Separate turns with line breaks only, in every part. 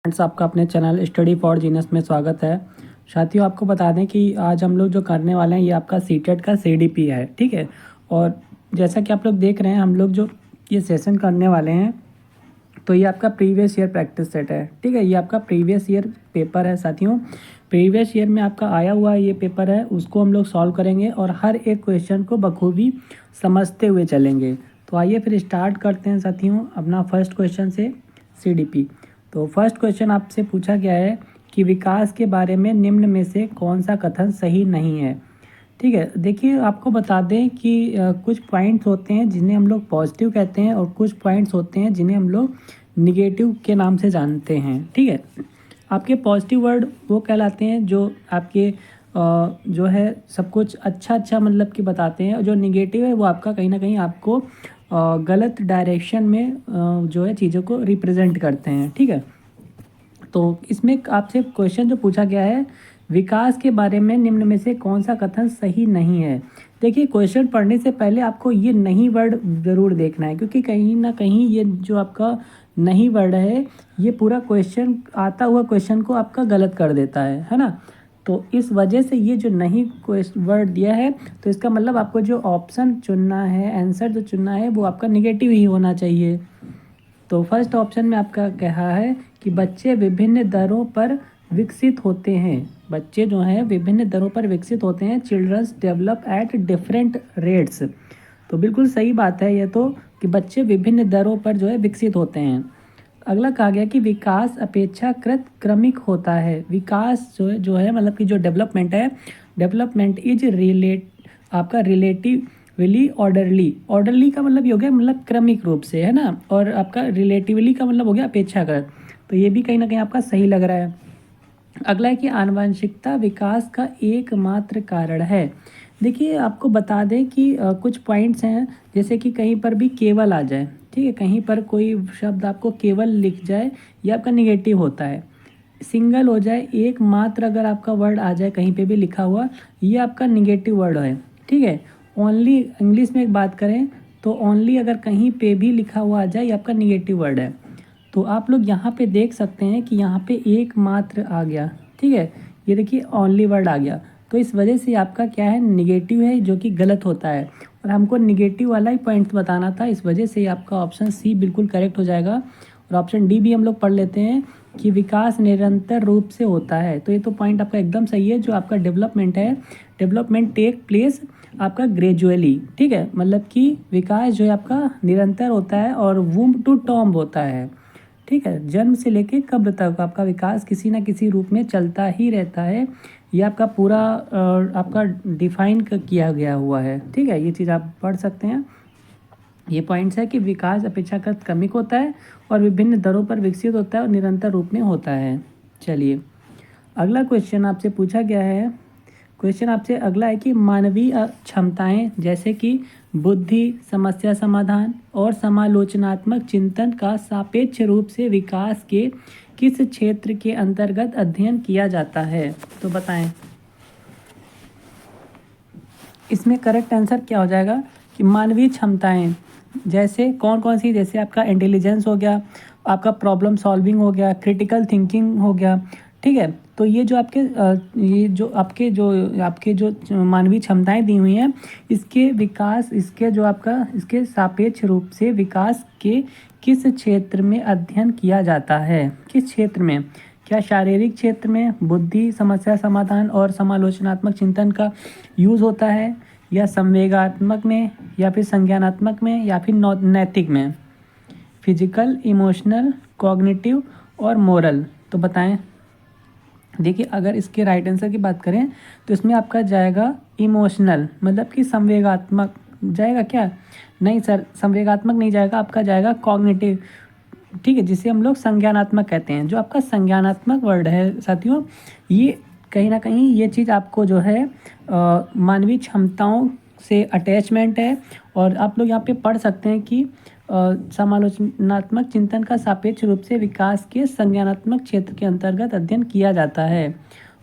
Friends, आपका अपने channel study for genius में स्वागत है। साथियों, आपको बता दें कि आज हम लोग जो करने वाले हैं ये आपका सीटेट का सीडीपी है। ठीक है। और जैसा कि आप लोग देख रहे हैं, हम लोग जो ये सेशन करने वाले हैं तो ये आपका प्रीवियस ईयर प्रैक्टिस सेट है। ठीक है, ये आपका प्रीवियस ईयर पेपर है साथियों। प्रीवियस ईयर में आपका आया हुआ ये पेपर है, उसको हम लोग सॉल्व करेंगे और हर एक क्वेश्चन को बखूबी समझते हुए चलेंगे। तो आइए फिर स्टार्ट करते हैं साथियों अपना फर्स्ट क्वेश्चन से सीडीपी। तो फर्स्ट क्वेश्चन आपसे पूछा गया है कि विकास के बारे में निम्न में से कौन सा कथन सही नहीं है। ठीक है, देखिए आपको बता दें कि कुछ पॉइंट्स होते हैं जिन्हें हम लोग पॉजिटिव कहते हैं और कुछ पॉइंट्स होते हैं जिन्हें हम लोग निगेटिव के नाम से जानते हैं। ठीक है, आपके पॉजिटिव वर्ड वो कहलाते हैं जो आपके जो है सब कुछ अच्छा अच्छा मतलब कि बताते हैं, और जो निगेटिव है वो आपका कहीं ना कहीं आपको गलत डायरेक्शन में जो है चीज़ों को रिप्रेजेंट करते हैं। ठीक है, तो इसमें आपसे क्वेश्चन जो पूछा गया है, विकास के बारे में निम्न में से कौन सा कथन सही नहीं है। देखिए, क्वेश्चन पढ़ने से पहले आपको ये नहीं वर्ड ज़रूर देखना है, क्योंकि कहीं ना कहीं ये जो आपका नहीं वर्ड है ये पूरा क्वेश्चन आता हुआ क्वेश्चन को आपका गलत कर देता है ना। तो इस वजह से ये जो नहीं वर्ड दिया है, तो इसका मतलब आपको जो ऑप्शन चुनना है, आंसर जो चुनना है वो आपका निगेटिव ही होना चाहिए। तो फर्स्ट ऑप्शन में आपका कहा है कि बच्चे विभिन्न दरों पर विकसित होते हैं। बच्चे जो हैं विभिन्न दरों पर विकसित होते हैं। Childrens develop at different rates. तो बिल्कुल सही बात है ये तो, कि बच्चे विभिन्न दरों पर जो है विकसित होते हैं। अगला कहा गया कि विकास अपेक्षाकृत क्रमिक होता है। विकास जो है मतलब कि जो डेवलपमेंट है, डेवलपमेंट इज आपका रिलेटिवली ऑर्डरली। ऑर्डरली का मतलब ये हो गया मतलब क्रमिक रूप से, है ना, और आपका रिलेटिवली का मतलब हो गया अपेक्षाकृत। तो ये भी कहीं ना कहीं आपका सही लग रहा है। अगला है कि आनुवंशिकता विकास का एकमात्र कारण है। देखिए, आपको बता दें कि कुछ पॉइंट्स हैं, जैसे कि कहीं पर भी केवल आ जाए। ठीक है, कहीं पर कोई शब्द आपको केवल लिख जाए, ये आपका निगेटिव होता है। सिंगल हो जाए, एकमात्र अगर आपका वर्ड आ जाए कहीं पे भी लिखा हुआ, ये आपका निगेटिव वर्ड है। ठीक है, ओनली इंग्लिश में एक बात करें तो ओनली अगर कहीं पे भी लिखा हुआ आ जाए, ये आपका निगेटिव वर्ड है। तो आप लोग यहाँ पे देख सकते हैं कि यहाँ पे एकमात्र आ गया। ठीक है, ये देखिए ओनली वर्ड आ गया, तो इस वजह से आपका क्या है, निगेटिव है, जो कि गलत होता है। और हमको निगेटिव वाला ही पॉइंट बताना था, इस वजह से आपका ऑप्शन सी बिल्कुल करेक्ट हो जाएगा। और ऑप्शन डी भी हम लोग पढ़ लेते हैं कि विकास निरंतर रूप से होता है। तो ये तो पॉइंट आपका एकदम सही है। जो आपका डेवलपमेंट है, डेवलपमेंट टेक प्लेस आपका ग्रेजुअली। ठीक है, मतलब कि विकास जो है आपका निरंतर होता है और वूम्ब टू टॉम्ब होता है। ठीक है, जन्म से लेके कब्र तक आपका विकास किसी ना किसी रूप में चलता ही रहता है। ये आपका पूरा आपका डिफाइन किया गया हुआ है। ठीक है, ये चीज़ आप पढ़ सकते हैं। ये पॉइंट्स है कि विकास अपेक्षाकृत क्रमिक होता है और विभिन्न दरों पर विकसित होता है और निरंतर रूप में होता है। चलिए, अगला क्वेश्चन आपसे पूछा गया है। क्वेश्चन आपसे अगला है कि मानवीय क्षमताएं जैसे कि बुद्धि, समस्या समाधान और समालोचनात्मक चिंतन का सापेक्ष रूप से विकास के किस क्षेत्र के अंतर्गत अध्ययन किया जाता है। तो बताएं, इसमें करेक्ट आंसर क्या हो जाएगा कि मानवीय क्षमताएं जैसे कौन कौन सी, जैसे आपका इंटेलिजेंस हो गया, आपका प्रॉब्लम सॉल्विंग हो गया, क्रिटिकल थिंकिंग हो गया। ठीक है, तो ये जो आपके जो मानवीय क्षमताएं दी हुई हैं, इसके विकास, इसके जो आपका इसके सापेक्ष रूप से विकास के किस क्षेत्र में अध्ययन किया जाता है। किस क्षेत्र में, क्या शारीरिक क्षेत्र में बुद्धि, समस्या समाधान और समालोचनात्मक चिंतन का यूज़ होता है, या संवेगात्मक में, या फिर संज्ञानात्मक में, या फिर नैतिक में, फिजिकल, इमोशनल, कॉग्निटिव और मोरल। तो बताएं। देखिए, अगर इसके राइट आंसर की बात करें तो इसमें आपका जाएगा इमोशनल, मतलब कि संवेगात्मक जाएगा क्या, नहीं सर, संवेगात्मक नहीं जाएगा, आपका जाएगा कॉग्निटिव। ठीक है, जिसे हम लोग संज्ञानात्मक कहते हैं। जो आपका संज्ञानात्मक वर्ड है साथियों, ये कहीं ना कहीं ये चीज़ आपको जो है मानवीय क्षमताओं से अटैचमेंट है। और आप लोग यहाँ पे पढ़ सकते हैं कि समालोचनात्मक चिंतन का सापेक्ष रूप से विकास के संज्ञानात्मक क्षेत्र के अंतर्गत अध्ययन किया जाता है।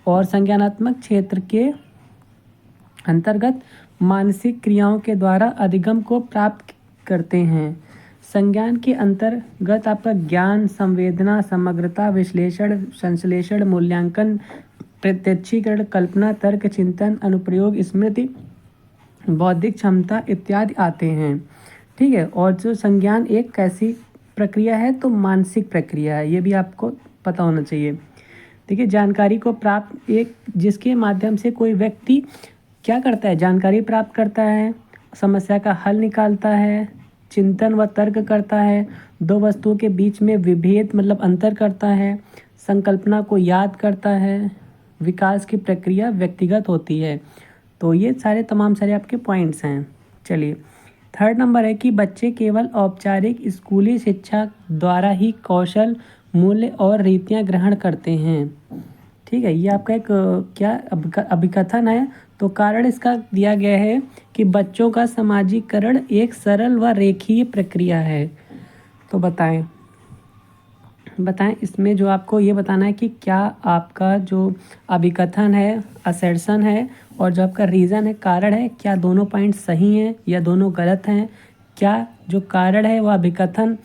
और संज्ञानात्मक क्षेत्र के अंतर्गत मानसिक क्रियाओं के द्वारा अधिगम को प्राप्त करते हैं। संज्ञान के अंतर्गत आपका ज्ञान, संवेदना, समग्रता, विश्लेषण, संश्लेषण, मूल्यांकन, प्रत्यक्षीकरण, कल्पना, तर्क, चिंतन, अनुप्रयोग, स्मृति, बौद्धिक क्षमता इत्यादि आते हैं। ठीक है। और जो संज्ञान एक कैसी प्रक्रिया है, तो मानसिक प्रक्रिया है, ये भी आपको पता होना चाहिए। देखिए, जानकारी को प्राप्त एक जिसके माध्यम से कोई व्यक्ति क्या करता है, जानकारी प्राप्त करता है, समस्या का हल निकालता है, चिंतन व तर्क करता है, दो वस्तुओं के बीच में विभेद मतलब अंतर करता है, संकल्पना को याद करता है, विकास की प्रक्रिया व्यक्तिगत होती है। तो ये सारे तमाम सारे आपके पॉइंट्स हैं। चलिए, थर्ड नंबर है कि बच्चे केवल औपचारिक स्कूली शिक्षा द्वारा ही कौशल, मूल्य और रीतियाँ ग्रहण करते हैं। ठीक है, ये आपका एक क्या अभिकथन है। तो कारण इसका दिया गया है कि बच्चों का समाजीकरण एक सरल व रेखीय प्रक्रिया है। तो बताएं इसमें जो आपको ये बताना है कि क्या आपका जो अभिकथन है, असर्शन है, और जो आपका रीज़न है, कारण है, क्या दोनों पॉइंट सही हैं या दोनों गलत हैं। क्या जो कारण है वह अभिकथन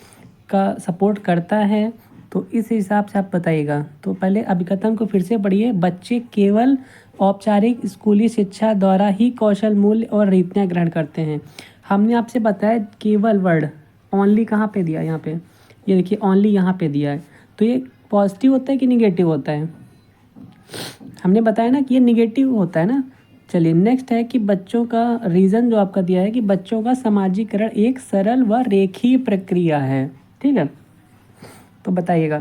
का सपोर्ट करता है, तो इस हिसाब से आप बताइएगा। तो पहले अभिकथन को फिर से पढ़िए। बच्चे केवल औपचारिक स्कूली शिक्षा द्वारा ही कौशल, मूल्य और रीतियाँ ग्रहण करते हैं। हमने आपसे बताया केवल वर्ड ओनली कहाँ पे दिया है, यहाँ पे ये देखिए ओनली यहाँ पे दिया है। तो ये पॉजिटिव होता है कि निगेटिव होता है? हमने बताया ना कि ये निगेटिव होता है ना। चलिए, नेक्स्ट है कि बच्चों का रीज़न जो आपका दिया है कि बच्चों का समाजीकरण एक सरल व रेखीय प्रक्रिया है। ठीक है, तो बताइएगा।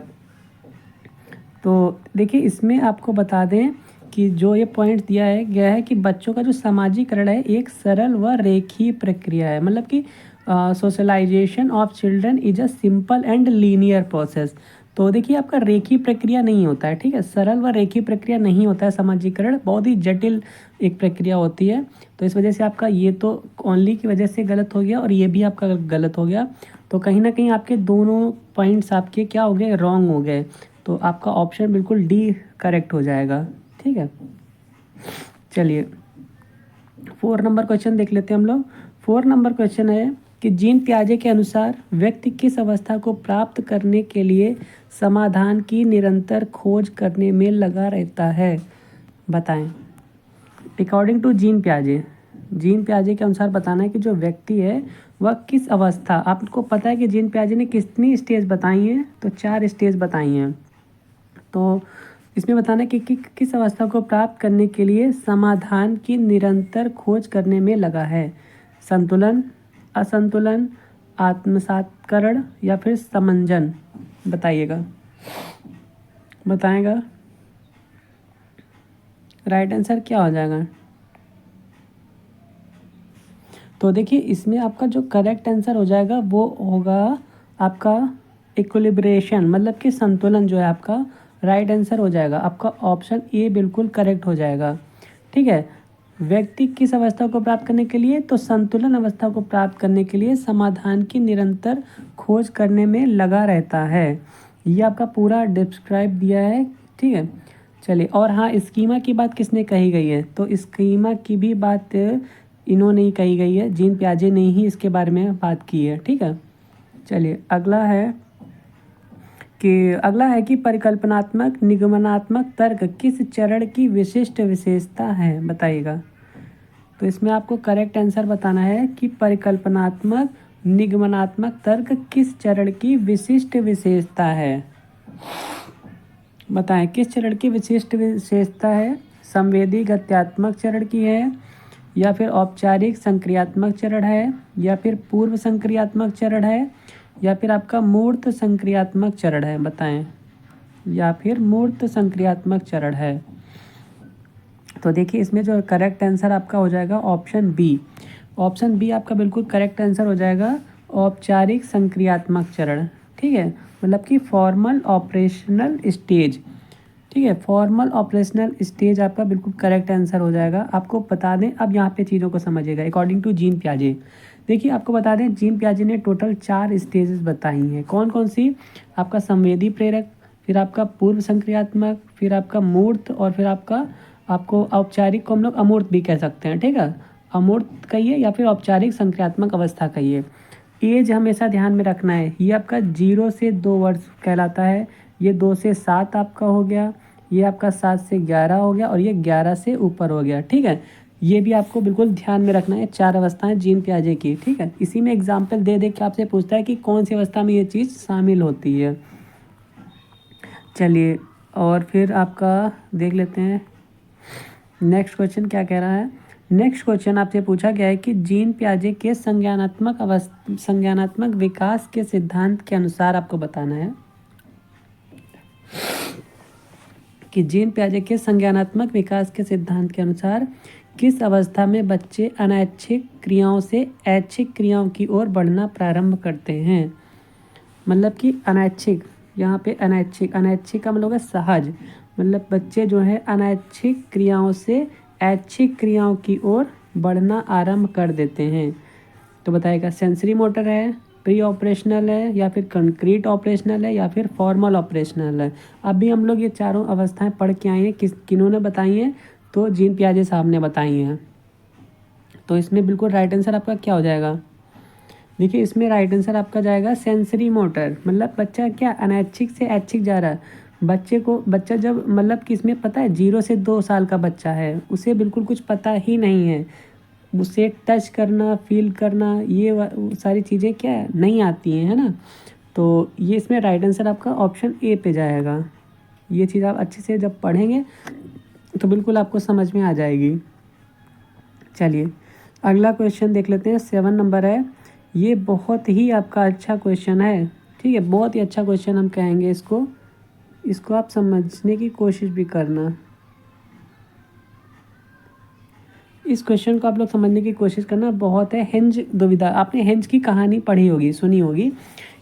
तो देखिए, इसमें आपको बता दें कि जो ये पॉइंट दिया है गया है कि बच्चों का जो समाजीकरण है एक सरल व रेखीय प्रक्रिया है, मतलब कि socialisation of children is a simple and linear process. तो देखिए, आपका रेखीय प्रक्रिया नहीं होता है। ठीक है, सरल व रेखीय प्रक्रिया नहीं होता है समाजीकरण, बहुत ही जटिल एक प्रक्रिया होती है। तो इस वजह से आपका ये तो ओनली की वजह से गलत हो गया और ये भी आपका गलत हो गया। तो कहीं ना कहीं आपके दोनों पॉइंट्स आपके क्या हो गए, रॉन्ग हो गए। तो आपका ऑप्शन बिल्कुल डी करेक्ट हो जाएगा। ठीक है, चलिए 4 नंबर क्वेश्चन देख लेते हैं हम लोग। 4 नंबर क्वेश्चन है कि जीन पियाजे के अनुसार व्यक्ति किस अवस्था को प्राप्त करने के लिए समाधान की निरंतर खोज करने में लगा रहता है। बताएं। अकॉर्डिंग टू जीन पियाजे के अनुसार बताना है कि जो व्यक्ति है वह किस अवस्था, आपको पता है कि जीन पियाजे ने कितनी स्टेज बताई हैं, तो 4 स्टेज बताई हैं। तो इसमें बताना है कि किस अवस्था को प्राप्त करने के लिए समाधान की निरंतर खोज करने में लगा है। संतुलन, असंतुलन, आत्मसात्करण या फिर समंजन। बताइएगा, बताएगा राइट आंसर क्या हो जाएगा। तो देखिए, इसमें आपका जो करेक्ट आंसर हो जाएगा वो होगा आपका इक्विलिब्रेशन, मतलब कि संतुलन जो है आपका राइट आंसर हो जाएगा। आपका ऑप्शन ए बिल्कुल करेक्ट हो जाएगा। ठीक है, व्यक्ति किस अवस्था को प्राप्त करने के लिए, तो संतुलन अवस्था को प्राप्त करने के लिए समाधान की निरंतर खोज करने में लगा रहता है। ये आपका पूरा डिस्क्राइब दिया है। ठीक है, चलिए, और हाँ, स्कीमा की बात किसने कही गई है, तो स्कीमा की भी बात इन्होंने ही कही गई है, जीन पियाजे ने ही इसके बारे में बात की है। ठीक है, चलिए अगला है कि परिकल्पनात्मक निगमनात्मक तर्क किस चरण की विशिष्ट विशेषता है। बताइएगा। तो इसमें आपको करेक्ट आंसर बताना है कि परिकल्पनात्मक निगमनात्मक तर्क किस चरण की विशिष्ट विशेषता है। बताएं, किस चरण की विशिष्ट विशेषता है। संवेदी गत्यात्मक चरण की है, या फिर औपचारिक संक्रियात्मक चरण है, या फिर पूर्व संक्रियात्मक चरण है, या फिर आपका मूर्त संक्रियात्मक चरण है। बताएं, या फिर मूर्त संक्रियात्मक चरण है। तो देखिए, इसमें जो करेक्ट आंसर आपका हो जाएगा ऑप्शन बी। ऑप्शन बी आपका बिल्कुल करेक्ट आंसर हो जाएगा, औपचारिक संक्रियात्मक चरण। ठीक है, मतलब कि फॉर्मल ऑपरेशनल स्टेज। ठीक है, फॉर्मल ऑपरेशनल स्टेज आपका बिल्कुल करेक्ट आंसर हो जाएगा। आपको बता दें, अब यहाँ पे चीज़ों को समझिएगा। अकॉर्डिंग टू जीन पियाजे, देखिए आपको बता दें, जीन पियाजे ने टोटल 4 स्टेजेस बताई हैं। कौन कौन सी, आपका संवेदी प्रेरक, फिर आपका पूर्व संक्रियात्मक, फिर आपका मूर्त, और फिर आपको औपचारिक को हम लोग अमूर्त भी कह सकते हैं। ठीक है, अमूर्त कहिए या फिर औपचारिक संक्रियात्मक अवस्था कहिए। एज हमेशा ध्यान में रखना है, ये आपका 0 से 2 वर्ष कहलाता है, ये 2 से 7 आपका हो गया, ये आपका 7 से 11 हो गया और ये 11 से ऊपर हो गया। ठीक है, ये भी आपको बिल्कुल ध्यान में रखना है, 4 अवस्थाएं जीन पियाजे की। ठीक है, इसी में एग्जाम्पल दे दे के आपसे पूछता है कि कौन सी अवस्था में ये चीज़ शामिल होती है। चलिए, और फिर आपका देख लेते हैं नेक्स्ट क्वेश्चन क्या कह रहा है। नेक्स्ट क्वेश्चन आपसे पूछा गया है कि जीन पियाजे के संज्ञानात्मक विकास के सिद्धांत के अनुसार आपको बताना है कि जीन पियाजे के संज्ञानात्मक विकास के सिद्धांत के अनुसार किस अवस्था में बच्चे अनैच्छिक क्रियाओं से ऐच्छिक क्रियाओं की ओर बढ़ना प्रारंभ करते हैं। मतलब कि अनैच्छिक, यहाँ पे अनैच्छिक का मतलब है सहज, मतलब बच्चे जो है अनैच्छिक क्रियाओं से ऐच्छिक क्रियाओं की ओर बढ़ना आरंभ कर देते हैं। तो बताएगा सेंसरी मोटर है, प्री ऑपरेशनल है, या फिर कंक्रीट ऑपरेशनल है, या फिर फॉर्मल ऑपरेशनल है। अभी हम लोग ये चारों अवस्थाएं पढ़ के आए हैं, किन्होंने बताई हैं, तो जीन पियाजे साहब ने बताई हैं। तो इसमें बिल्कुल राइट आंसर आपका क्या हो जाएगा, देखिए इसमें राइट आंसर आपका जाएगा सेंसरी मोटर। मतलब बच्चा क्या अनैच्छिक से ऐच्छिक जा रहा है। बच्चा जब मतलब कि इसमें पता है 0 से 2 साल का बच्चा है, उसे बिल्कुल कुछ पता ही नहीं है, उसे टच करना, फील करना, ये सारी चीज़ें क्या है नहीं आती हैं, है ना। तो ये इसमें राइट आंसर आपका ऑप्शन ए पे जाएगा। ये चीज़ आप अच्छे से जब पढ़ेंगे तो बिल्कुल आपको समझ में आ जाएगी। चलिए अगला क्वेश्चन देख लेते हैं, 7 नंबर है। ये बहुत ही आपका अच्छा क्वेश्चन है, ठीक है, बहुत ही अच्छा क्वेश्चन हम कहेंगे इसको आप समझने की कोशिश भी करना। इस क्वेश्चन को आप लोग समझने की कोशिश करना, बहुत है। हेंज दुविधा, आपने हेंज की कहानी पढ़ी होगी, सुनी होगी।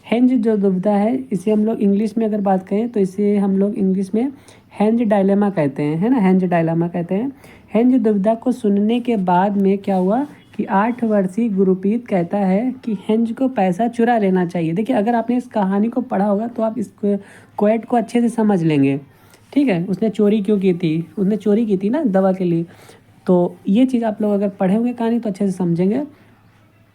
हेंज जो दुविधा है, इसे हम लोग इंग्लिश में अगर बात करें तो इसे हम लोग इंग्लिश में हेंज डायलेमा कहते हैं, है ना, हेंज डायलेमा कहते हैं। हेंज दुविधा को सुनने के बाद में क्या हुआ कि 8 वर्षीय गुरप्रीत कहता है कि हेंज को पैसा चुरा लेना चाहिए। देखिए अगर आपने इस कहानी को पढ़ा होगा तो आप इस क्वेट को अच्छे से समझ लेंगे। ठीक है, उसने चोरी क्यों की थी, उसने चोरी की थी ना दवा के लिए। तो ये चीज़ आप लोग अगर पढ़े होंगे कहानी तो अच्छे से समझेंगे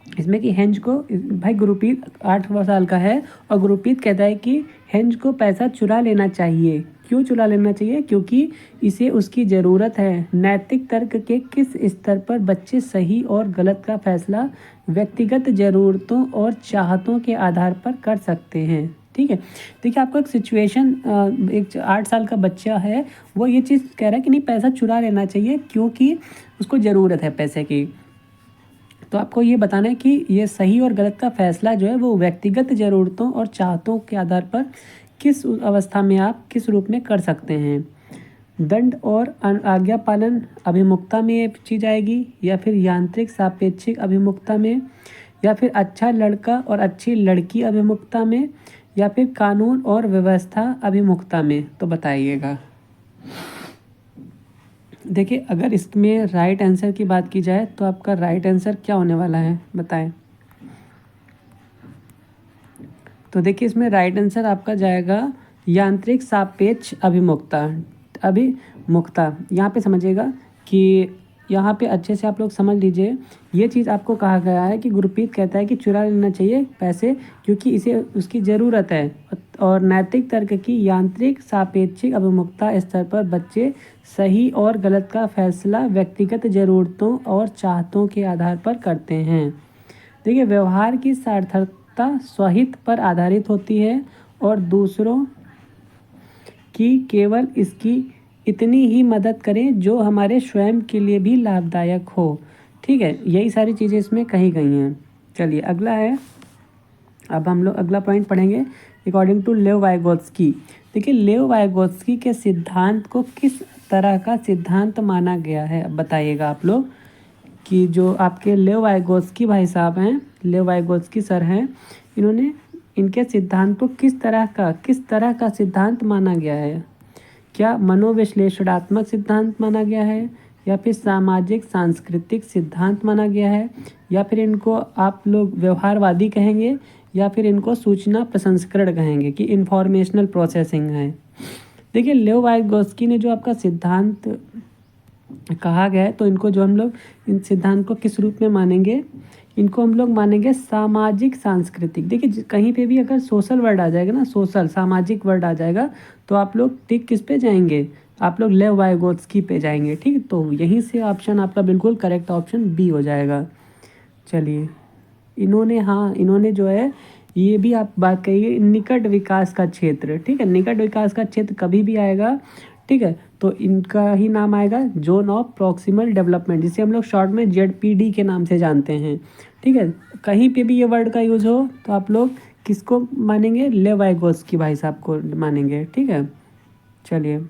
इसमें कि हेंज को, भाई गुरप्रीत 8 साल का है और गुरप्रीत कहता है कि हेंज को पैसा चुरा लेना चाहिए। क्यों चुरा लेना चाहिए, क्योंकि इसे उसकी ज़रूरत है। नैतिक तर्क के किस स्तर पर बच्चे सही और गलत का फैसला व्यक्तिगत ज़रूरतों और चाहतों के आधार पर कर सकते हैं। ठीक है, देखिए आपको एक सिचुएशन, एक 8 साल का बच्चा है, वो ये चीज़ कह रहा है कि नहीं पैसा चुरा लेना चाहिए क्योंकि उसको ज़रूरत है पैसे की। तो आपको ये बताना है कि ये सही और गलत का फैसला जो है वो व्यक्तिगत ज़रूरतों और चाहतों के आधार पर किस अवस्था में आप किस रूप में कर सकते हैं। दंड और आज्ञा पालन अभिमुखता में ये चीज़ आएगी, या फिर यांत्रिक सापेक्षिक अभिमुखता में, या फिर अच्छा लड़का और अच्छी लड़की अभिमुखता में, या फिर कानून और व्यवस्था अभिमुखता में। तो बताइएगा। देखिए अगर इसमें राइट आंसर की बात की जाए तो आपका राइट आंसर क्या होने वाला है बताएं। तो देखिए इसमें राइट आंसर आपका जाएगा यांत्रिक सापेक्ष अभिमुखता। यहाँ पे समझिएगा कि यहाँ पे अच्छे से आप लोग समझ लीजिए, ये चीज़ आपको कहा गया है कि गुरप्रीत कहता है कि चुरा लेना चाहिए पैसे क्योंकि इसे उसकी ज़रूरत है, और नैतिक तर्क की यांत्रिक सापेक्षिक अभिमुखता स्तर पर बच्चे सही और गलत का फैसला व्यक्तिगत ज़रूरतों और चाहतों के आधार पर करते हैं। देखिए व्यवहार की सार्थकता स्वहित पर आधारित होती है और दूसरों की केवल इसकी इतनी ही मदद करें जो हमारे स्वयं के लिए भी लाभदायक हो। ठीक है, यही सारी चीज़ें इसमें कही गई हैं। चलिए अगला है, अब हम लोग अगला पॉइंट पढ़ेंगे अकॉर्डिंग टू लेव वाइगोत्स्की। देखिए लेव वाइगोत्स्की के सिद्धांत को किस तरह का सिद्धांत माना गया है। अब बताइएगा आप लोग कि जो आपके लेव वाइगोत्स्की भाई साहब हैं, लेव वाइगोत्स्की सर हैं, इन्होंने इनके सिद्धांत को किस तरह का सिद्धांत माना गया है। क्या मनोविश्लेषणात्मक सिद्धांत माना गया है, या फिर सामाजिक सांस्कृतिक सिद्धांत माना गया है, या फिर इनको आप लोग व्यवहारवादी कहेंगे, या फिर इनको सूचना प्रसंस्करण कहेंगे कि इंफॉर्मेशनल प्रोसेसिंग है। देखिए लेव वाइगोत्स्की ने जो आपका सिद्धांत कहा गया है तो इनको जो हम लोग इन सिद्धांत को किस रूप में मानेंगे इनको हम लोग मानेंगे सामाजिक सांस्कृतिक। देखिए कहीं पे भी अगर सोशल वर्ड आ जाएगा ना, सोशल सामाजिक वर्ड आ जाएगा, तो आप लोग टिक किस पे जाएंगे, आप लोग लेव वाइगोत्स्की पे जाएंगे। ठीक, तो यहीं से ऑप्शन आपका बिल्कुल करेक्ट ऑप्शन बी हो जाएगा। चलिए, इन्होंने जो है ये भी आप बात करिए निकट विकास का क्षेत्र। ठीक है, निकट विकास का क्षेत्र कभी भी आएगा, ठीक है, तो इनका ही नाम आएगा जोन ऑफ प्रॉक्सिमल डेवलपमेंट, जिसे हम लोग शॉर्ट में जेडपीडी के नाम से जानते हैं। ठीक है, कहीं पे भी ये वर्ड का यूज हो तो आप लोग किसको मानेंगे, लेव वाइगोत्स्की भाई साहब को मानेंगे। ठीक है, चलिए,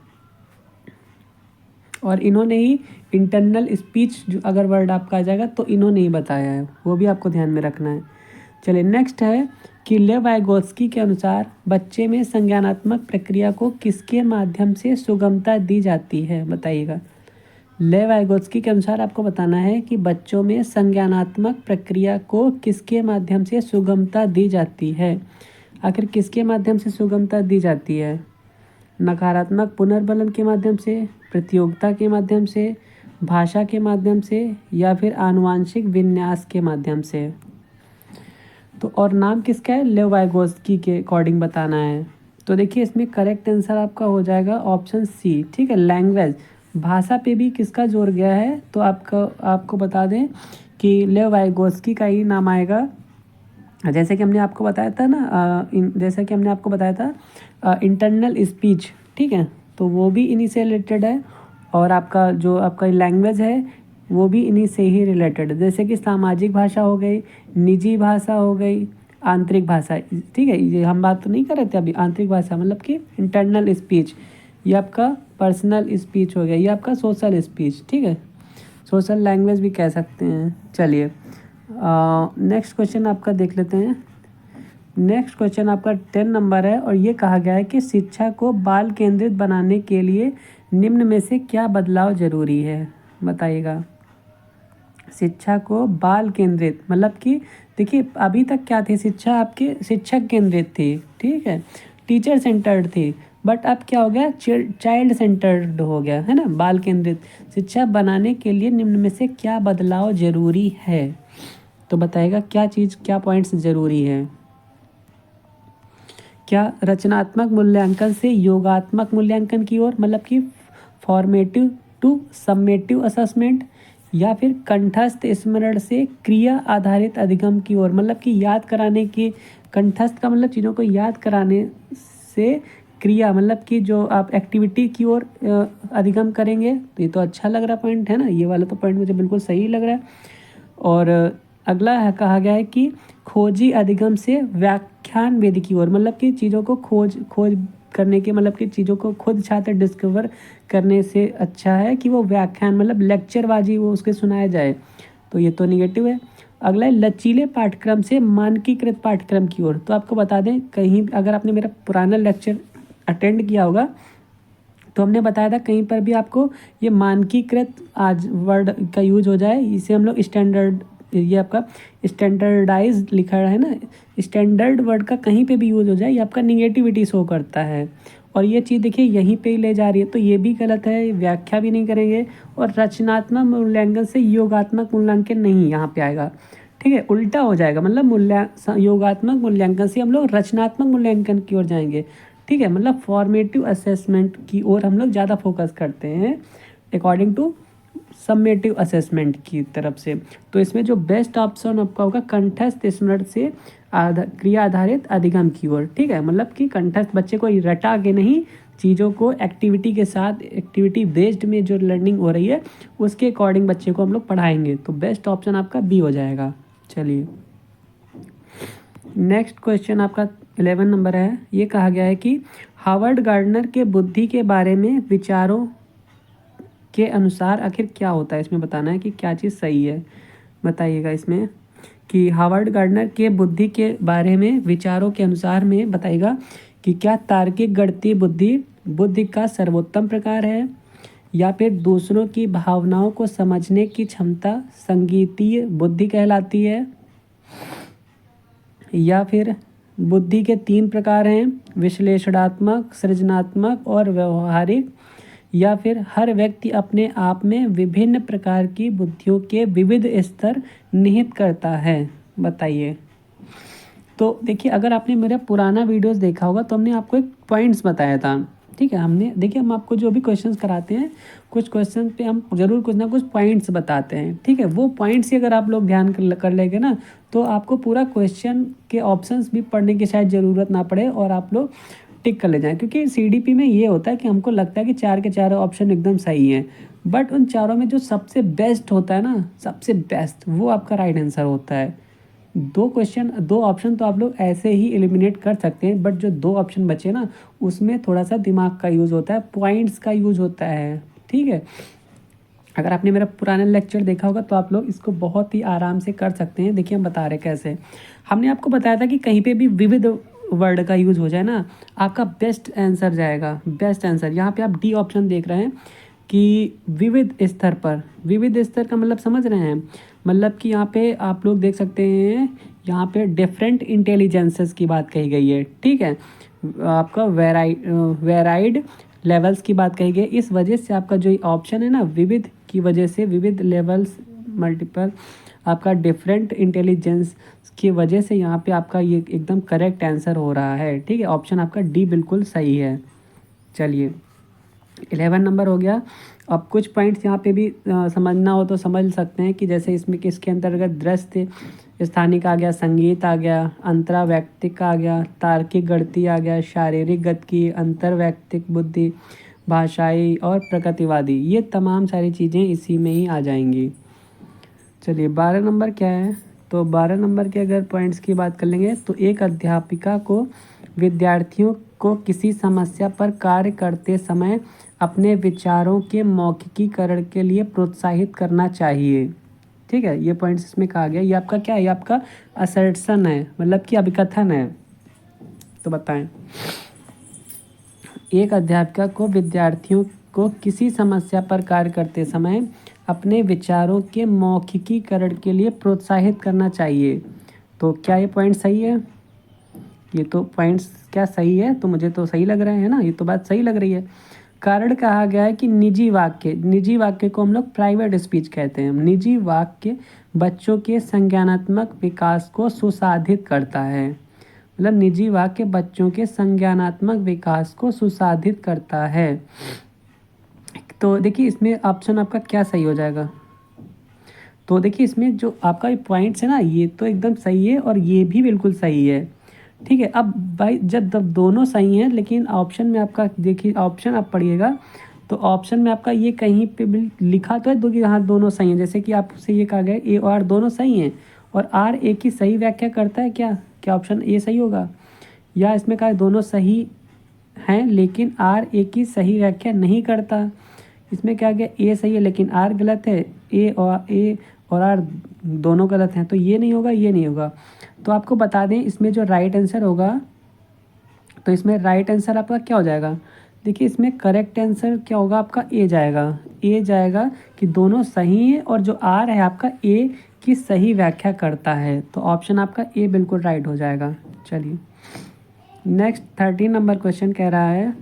और इन्होंने ही इंटरनल स्पीच जो अगर वर्ड आपका आ जाएगा तो इन्होंने ही बताया है, वो भी आपको ध्यान में रखना है। चलिए, नेक्स्ट है कि लेव वाइगोत्स्की के अनुसार बच्चे में संज्ञानात्मक प्रक्रिया को किसके माध्यम से सुगमता दी जाती है, बताइएगा। लेव वाइगोत्स्की के अनुसार आपको बताना है कि बच्चों में संज्ञानात्मक प्रक्रिया को किसके माध्यम से सुगमता दी जाती है। आखिर किसके माध्यम से सुगमता दी जाती है, नकारात्मक पुनर्बलन के माध्यम से, प्रतियोगिता के माध्यम से, भाषा के माध्यम से, या फिर आनुवांशिक विन्यास के माध्यम से। तो और नाम किसका है, लेव वाइगोत्स्की के अकॉर्डिंग बताना है। तो देखिए इसमें करेक्ट आंसर आपका हो जाएगा ऑप्शन सी। ठीक है, लैंग्वेज, भाषा पे भी किसका जोर गया है, तो आपको बता दें कि लेव वाइगोत्स्की का ही नाम आएगा। जैसे कि हमने आपको बताया था ना, जैसा कि हमने आपको बताया था इंटरनल स्पीच, ठीक है, तो वो भी इन्हीं से रिलेटेड है, और आपका जो आपका लैंग्वेज है वो भी इन्हीं से ही रिलेटेड है। जैसे कि सामाजिक भाषा हो गई, निजी भाषा हो गई, आंतरिक भाषा। ठीक है, ये हम बात तो नहीं कर रहे थे अभी, आंतरिक भाषा मतलब कि इंटरनल स्पीच, ये आपका पर्सनल स्पीच हो गया, ये आपका सोशल स्पीच। ठीक है, सोशल लैंग्वेज भी कह सकते हैं। चलिए, नेक्स्ट क्वेश्चन आपका देख लेते हैं। नेक्स्ट क्वेश्चन आपका 10 नंबर है, और ये कहा गया है कि शिक्षा को बाल केंद्रित बनाने के लिए निम्न में से क्या बदलाव जरूरी है, बताइएगा। शिक्षा को बाल केंद्रित मतलब कि देखिए अभी तक क्या थी, शिक्षा आपके शिक्षक केंद्रित थी, ठीक है, टीचर सेंटर्ड थी, बट अब क्या हो गया, चाइल्ड सेंटर्ड हो गया है ना, बाल केंद्रित शिक्षा बनाने के लिए निम्न में से क्या बदलाव जरूरी है, तो बताएगा क्या चीज़, क्या पॉइंट्स जरूरी है। क्या रचनात्मक मूल्यांकन से योगात्मक मूल्यांकन की ओर, मतलब कि फॉर्मेटिव टू समेटिव असेसमेंट, या फिर कंठस्थ स्मरण से क्रिया आधारित अधिगम की ओर, मतलब कि याद कराने की, कंठस्थ का मतलब चीज़ों को याद कराने से क्रिया मतलब कि जो आप एक्टिविटी की ओर अधिगम करेंगे। तो ये तो अच्छा लग रहा पॉइंट है ना, ये वाला तो पॉइंट मुझे बिल्कुल सही लग रहा है। और अगला है, कहा गया है कि खोजी अधिगम से व्याख्यान वेद की ओर, मतलब कि चीज़ों को खोज करने के, मतलब कि चीज़ों को खुद छात्र डिस्कवर करने से अच्छा है कि वो व्याख्यान मतलब लेक्चरबाजी वो उसके सुनाया जाए, तो ये तो निगेटिव है। अगला है लचीले पाठ्यक्रम से मानकीकृत पाठ्यक्रम की ओर। तो आपको बता दें, कहीं अगर आपने मेरा पुराना लेक्चर अटेंड किया होगा तो हमने बताया था कहीं पर भी आपको ये मानकीकृत आज वर्ड का यूज हो जाए, इसे हम लोग स्टैंडर्ड, ये आपका स्टैंडर्डाइज लिखा है ना, स्टैंडर्ड वर्ड का कहीं पे भी यूज हो जाए ये आपका निगेटिविटी शो करता है। और ये चीज़ देखिए यहीं पे ही ले जा रही है, तो ये भी गलत है, व्याख्या भी नहीं करेंगे। और रचनात्मक मूल्यांकन से योगात्मक मूल्यांकन नहीं यहाँ पे आएगा, ठीक है, उल्टा हो जाएगा, मतलब योगात्मक मूल्यांकन से हम लोग रचनात्मक मूल्यांकन की ओर जाएंगे। ठीक है, मतलब फॉर्मेटिव असेसमेंट की ओर हम लोग ज़्यादा फोकस करते हैं अकॉर्डिंग टू समेटिव असेसमेंट की तरफ से। तो इसमें जो बेस्ट ऑप्शन आपका होगा कंठस्थ स्मरण से क्रिया आधारित अधिगम की ओर। ठीक है, मतलब कि कंठस्थ बच्चे को रटा के नहीं, चीज़ों को एक्टिविटी के साथ, एक्टिविटी बेस्ड में जो लर्निंग हो रही है उसके अकॉर्डिंग बच्चे को हम लोग पढ़ाएंगे, तो बेस्ट ऑप्शन आपका बी हो जाएगा। चलिए, नेक्स्ट क्वेश्चन आपका 11 नंबर है। ये कहा गया है कि हावर्ड गार्डनर के बुद्धि के बारे में विचारों के अनुसार आखिर क्या होता है, इसमें बताना है कि क्या चीज़ सही है, बताइएगा इसमें कि हावर्ड गार्डनर के बुद्धि के बारे में विचारों के अनुसार में बताइएगा कि क्या तार्किक गणितीय बुद्धि का सर्वोत्तम प्रकार है, या फिर दूसरों की भावनाओं को समझने की क्षमता संगीतीय बुद्धि कहलाती है, या फिर बुद्धि के 3 प्रकार हैं, विश्लेषणात्मक, सृजनात्मक और व्यवहारिक, या फिर हर व्यक्ति अपने आप में विभिन्न प्रकार की बुद्धियों के विविध स्तर निहित करता है? बताइए। तो देखिए, अगर आपने मेरा पुराना वीडियोस देखा होगा तो हमने आपको एक पॉइंट्स बताया था, ठीक है। हमने देखिए, हम आपको जो भी क्वेश्चंस कराते हैं, कुछ क्वेश्चन पे हम ज़रूर कुछ ना कुछ पॉइंट्स बताते हैं, ठीक है। वो पॉइंट्स ही अगर आप लोग ध्यान कर लेंगे ना, तो आपको पूरा क्वेश्चन के ऑप्शंस भी पढ़ने की शायद ज़रूरत ना पड़े और आप लोग टिक कर ले जाएँ। क्योंकि सीडीपी में ये होता है कि हमको लगता है कि 4 के 4 ऑप्शन एकदम सही हैं, बट उन चारों में जो सबसे बेस्ट होता है ना, सबसे बेस्ट, वो आपका राइट आंसर होता है। दो ऑप्शन तो आप लोग ऐसे ही एलिमिनेट कर सकते हैं, बट जो 2 ऑप्शन बचे ना, उसमें थोड़ा सा दिमाग का यूज़ होता है, पॉइंट्स का यूज़ होता है, ठीक है। अगर आपने मेरा पुराना लेक्चर देखा होगा तो आप लोग इसको बहुत ही आराम से कर सकते हैं। देखिए, हम बता रहे कैसे। हमने आपको बताया था कि कहीं पे भी विविध वर्ड का यूज़ हो जाए ना, आपका बेस्ट आंसर जाएगा, बेस्ट आंसर। यहाँ पे आप डी ऑप्शन देख रहे हैं कि विविध स्तर पर। विविध स्तर का मतलब समझ रहे हैं? मतलब कि यहाँ पे आप लोग देख सकते हैं, यहाँ पे डिफरेंट इंटेलिजेंसेस की बात कही गई है, ठीक है। आपका वेराइड लेवल्स की बात कही गई। इस वजह से आपका जो ऑप्शन है ना, विविध की वजह से, विविध लेवल्स मल्टीपल, आपका डिफरेंट इंटेलिजेंस की वजह से यहाँ पे आपका ये एकदम करेक्ट आंसर हो रहा है, ठीक है। ऑप्शन आपका डी बिल्कुल सही है। चलिए, 11 नंबर हो गया। अब कुछ पॉइंट्स यहाँ पे भी समझना हो तो समझ सकते हैं कि जैसे इसमें किसके अंतर्गत दृश्य स्थानिक आ गया, संगीत आ गया, अंतरावैयक्तिक आ गया, तार्किक गणिती आ गया, शारीरिक गतिकी, अंतरवैयक्तिक बुद्धि, भाषाई और प्रकृतिवादी। ये तमाम सारी चीज़ें इसी में ही आ जाएंगी। चलिए, 12 नंबर क्या है? तो 12 नंबर के अगर पॉइंट्स की बात कर लेंगे तो एक अध्यापिका को विद्यार्थियों को किसी समस्या पर कार्य करते समय अपने विचारों के मौखिकीकरण के लिए प्रोत्साहित करना चाहिए, ठीक है। ये पॉइंट्स इसमें कहा गया। ये आपका क्या है? ये आपका असर्शन है, मतलब कि अभिकथन है। तो बताएं। एक अध्यापिका को विद्यार्थियों को किसी समस्या पर कार्य करते समय अपने विचारों के मौखिकीकरण के लिए प्रोत्साहित करना चाहिए। तो क्या ये पॉइंट सही है? ये तो पॉइंट्स क्या सही है? तो मुझे तो सही लग रहे हैं ना, ये तो बात सही लग रही है। कारण कहा गया है कि निजी वाक्य को हम लोग प्राइवेट स्पीच कहते हैं। निजी वाक्य बच्चों के संज्ञानात्मक विकास को सुसाधित करता है। मतलब निजी वाक्य बच्चों के संज्ञानात्मक विकास को सुसाधित करता है। तो देखिए, इसमें ऑप्शन आपका क्या सही हो जाएगा? तो देखिए, इसमें जो आपका पॉइंट्स है ना, ये तो एकदम सही है और ये भी बिल्कुल सही है, ठीक है। अब भाई, जब दोनों सही हैं, लेकिन ऑप्शन में आपका देखिए, ऑप्शन आप पढ़िएगा तो ऑप्शन में आपका ये कहीं पे भी लिखा तो है दो कि हाँ दोनों सही हैं। जैसे कि आपसे ये कहा गया ए और आर दोनों सही हैं, और आर ए की सही व्याख्या करता है क्या? क्या ऑप्शन ए सही होगा? या इसमें कहा दोनों सही हैं लेकिन आर ए की सही व्याख्या नहीं करता। इसमें क्या गया? ए सही है लेकिन आर गलत है, ए और आर दोनों गलत हैं, तो ये नहीं होगा, ये नहीं होगा। तो आपको बता दें, इसमें जो राइट आंसर होगा, तो इसमें राइट आंसर आपका क्या हो जाएगा? देखिए, इसमें करेक्ट आंसर क्या होगा आपका? ए जाएगा। ए जाएगा कि दोनों सही हैं और जो आर है आपका ए की सही व्याख्या करता है। तो ऑप्शन आपका ए बिल्कुल राइट हो जाएगा। चलिए, नेक्स्ट 13 नंबर क्वेश्चन कह रहा है,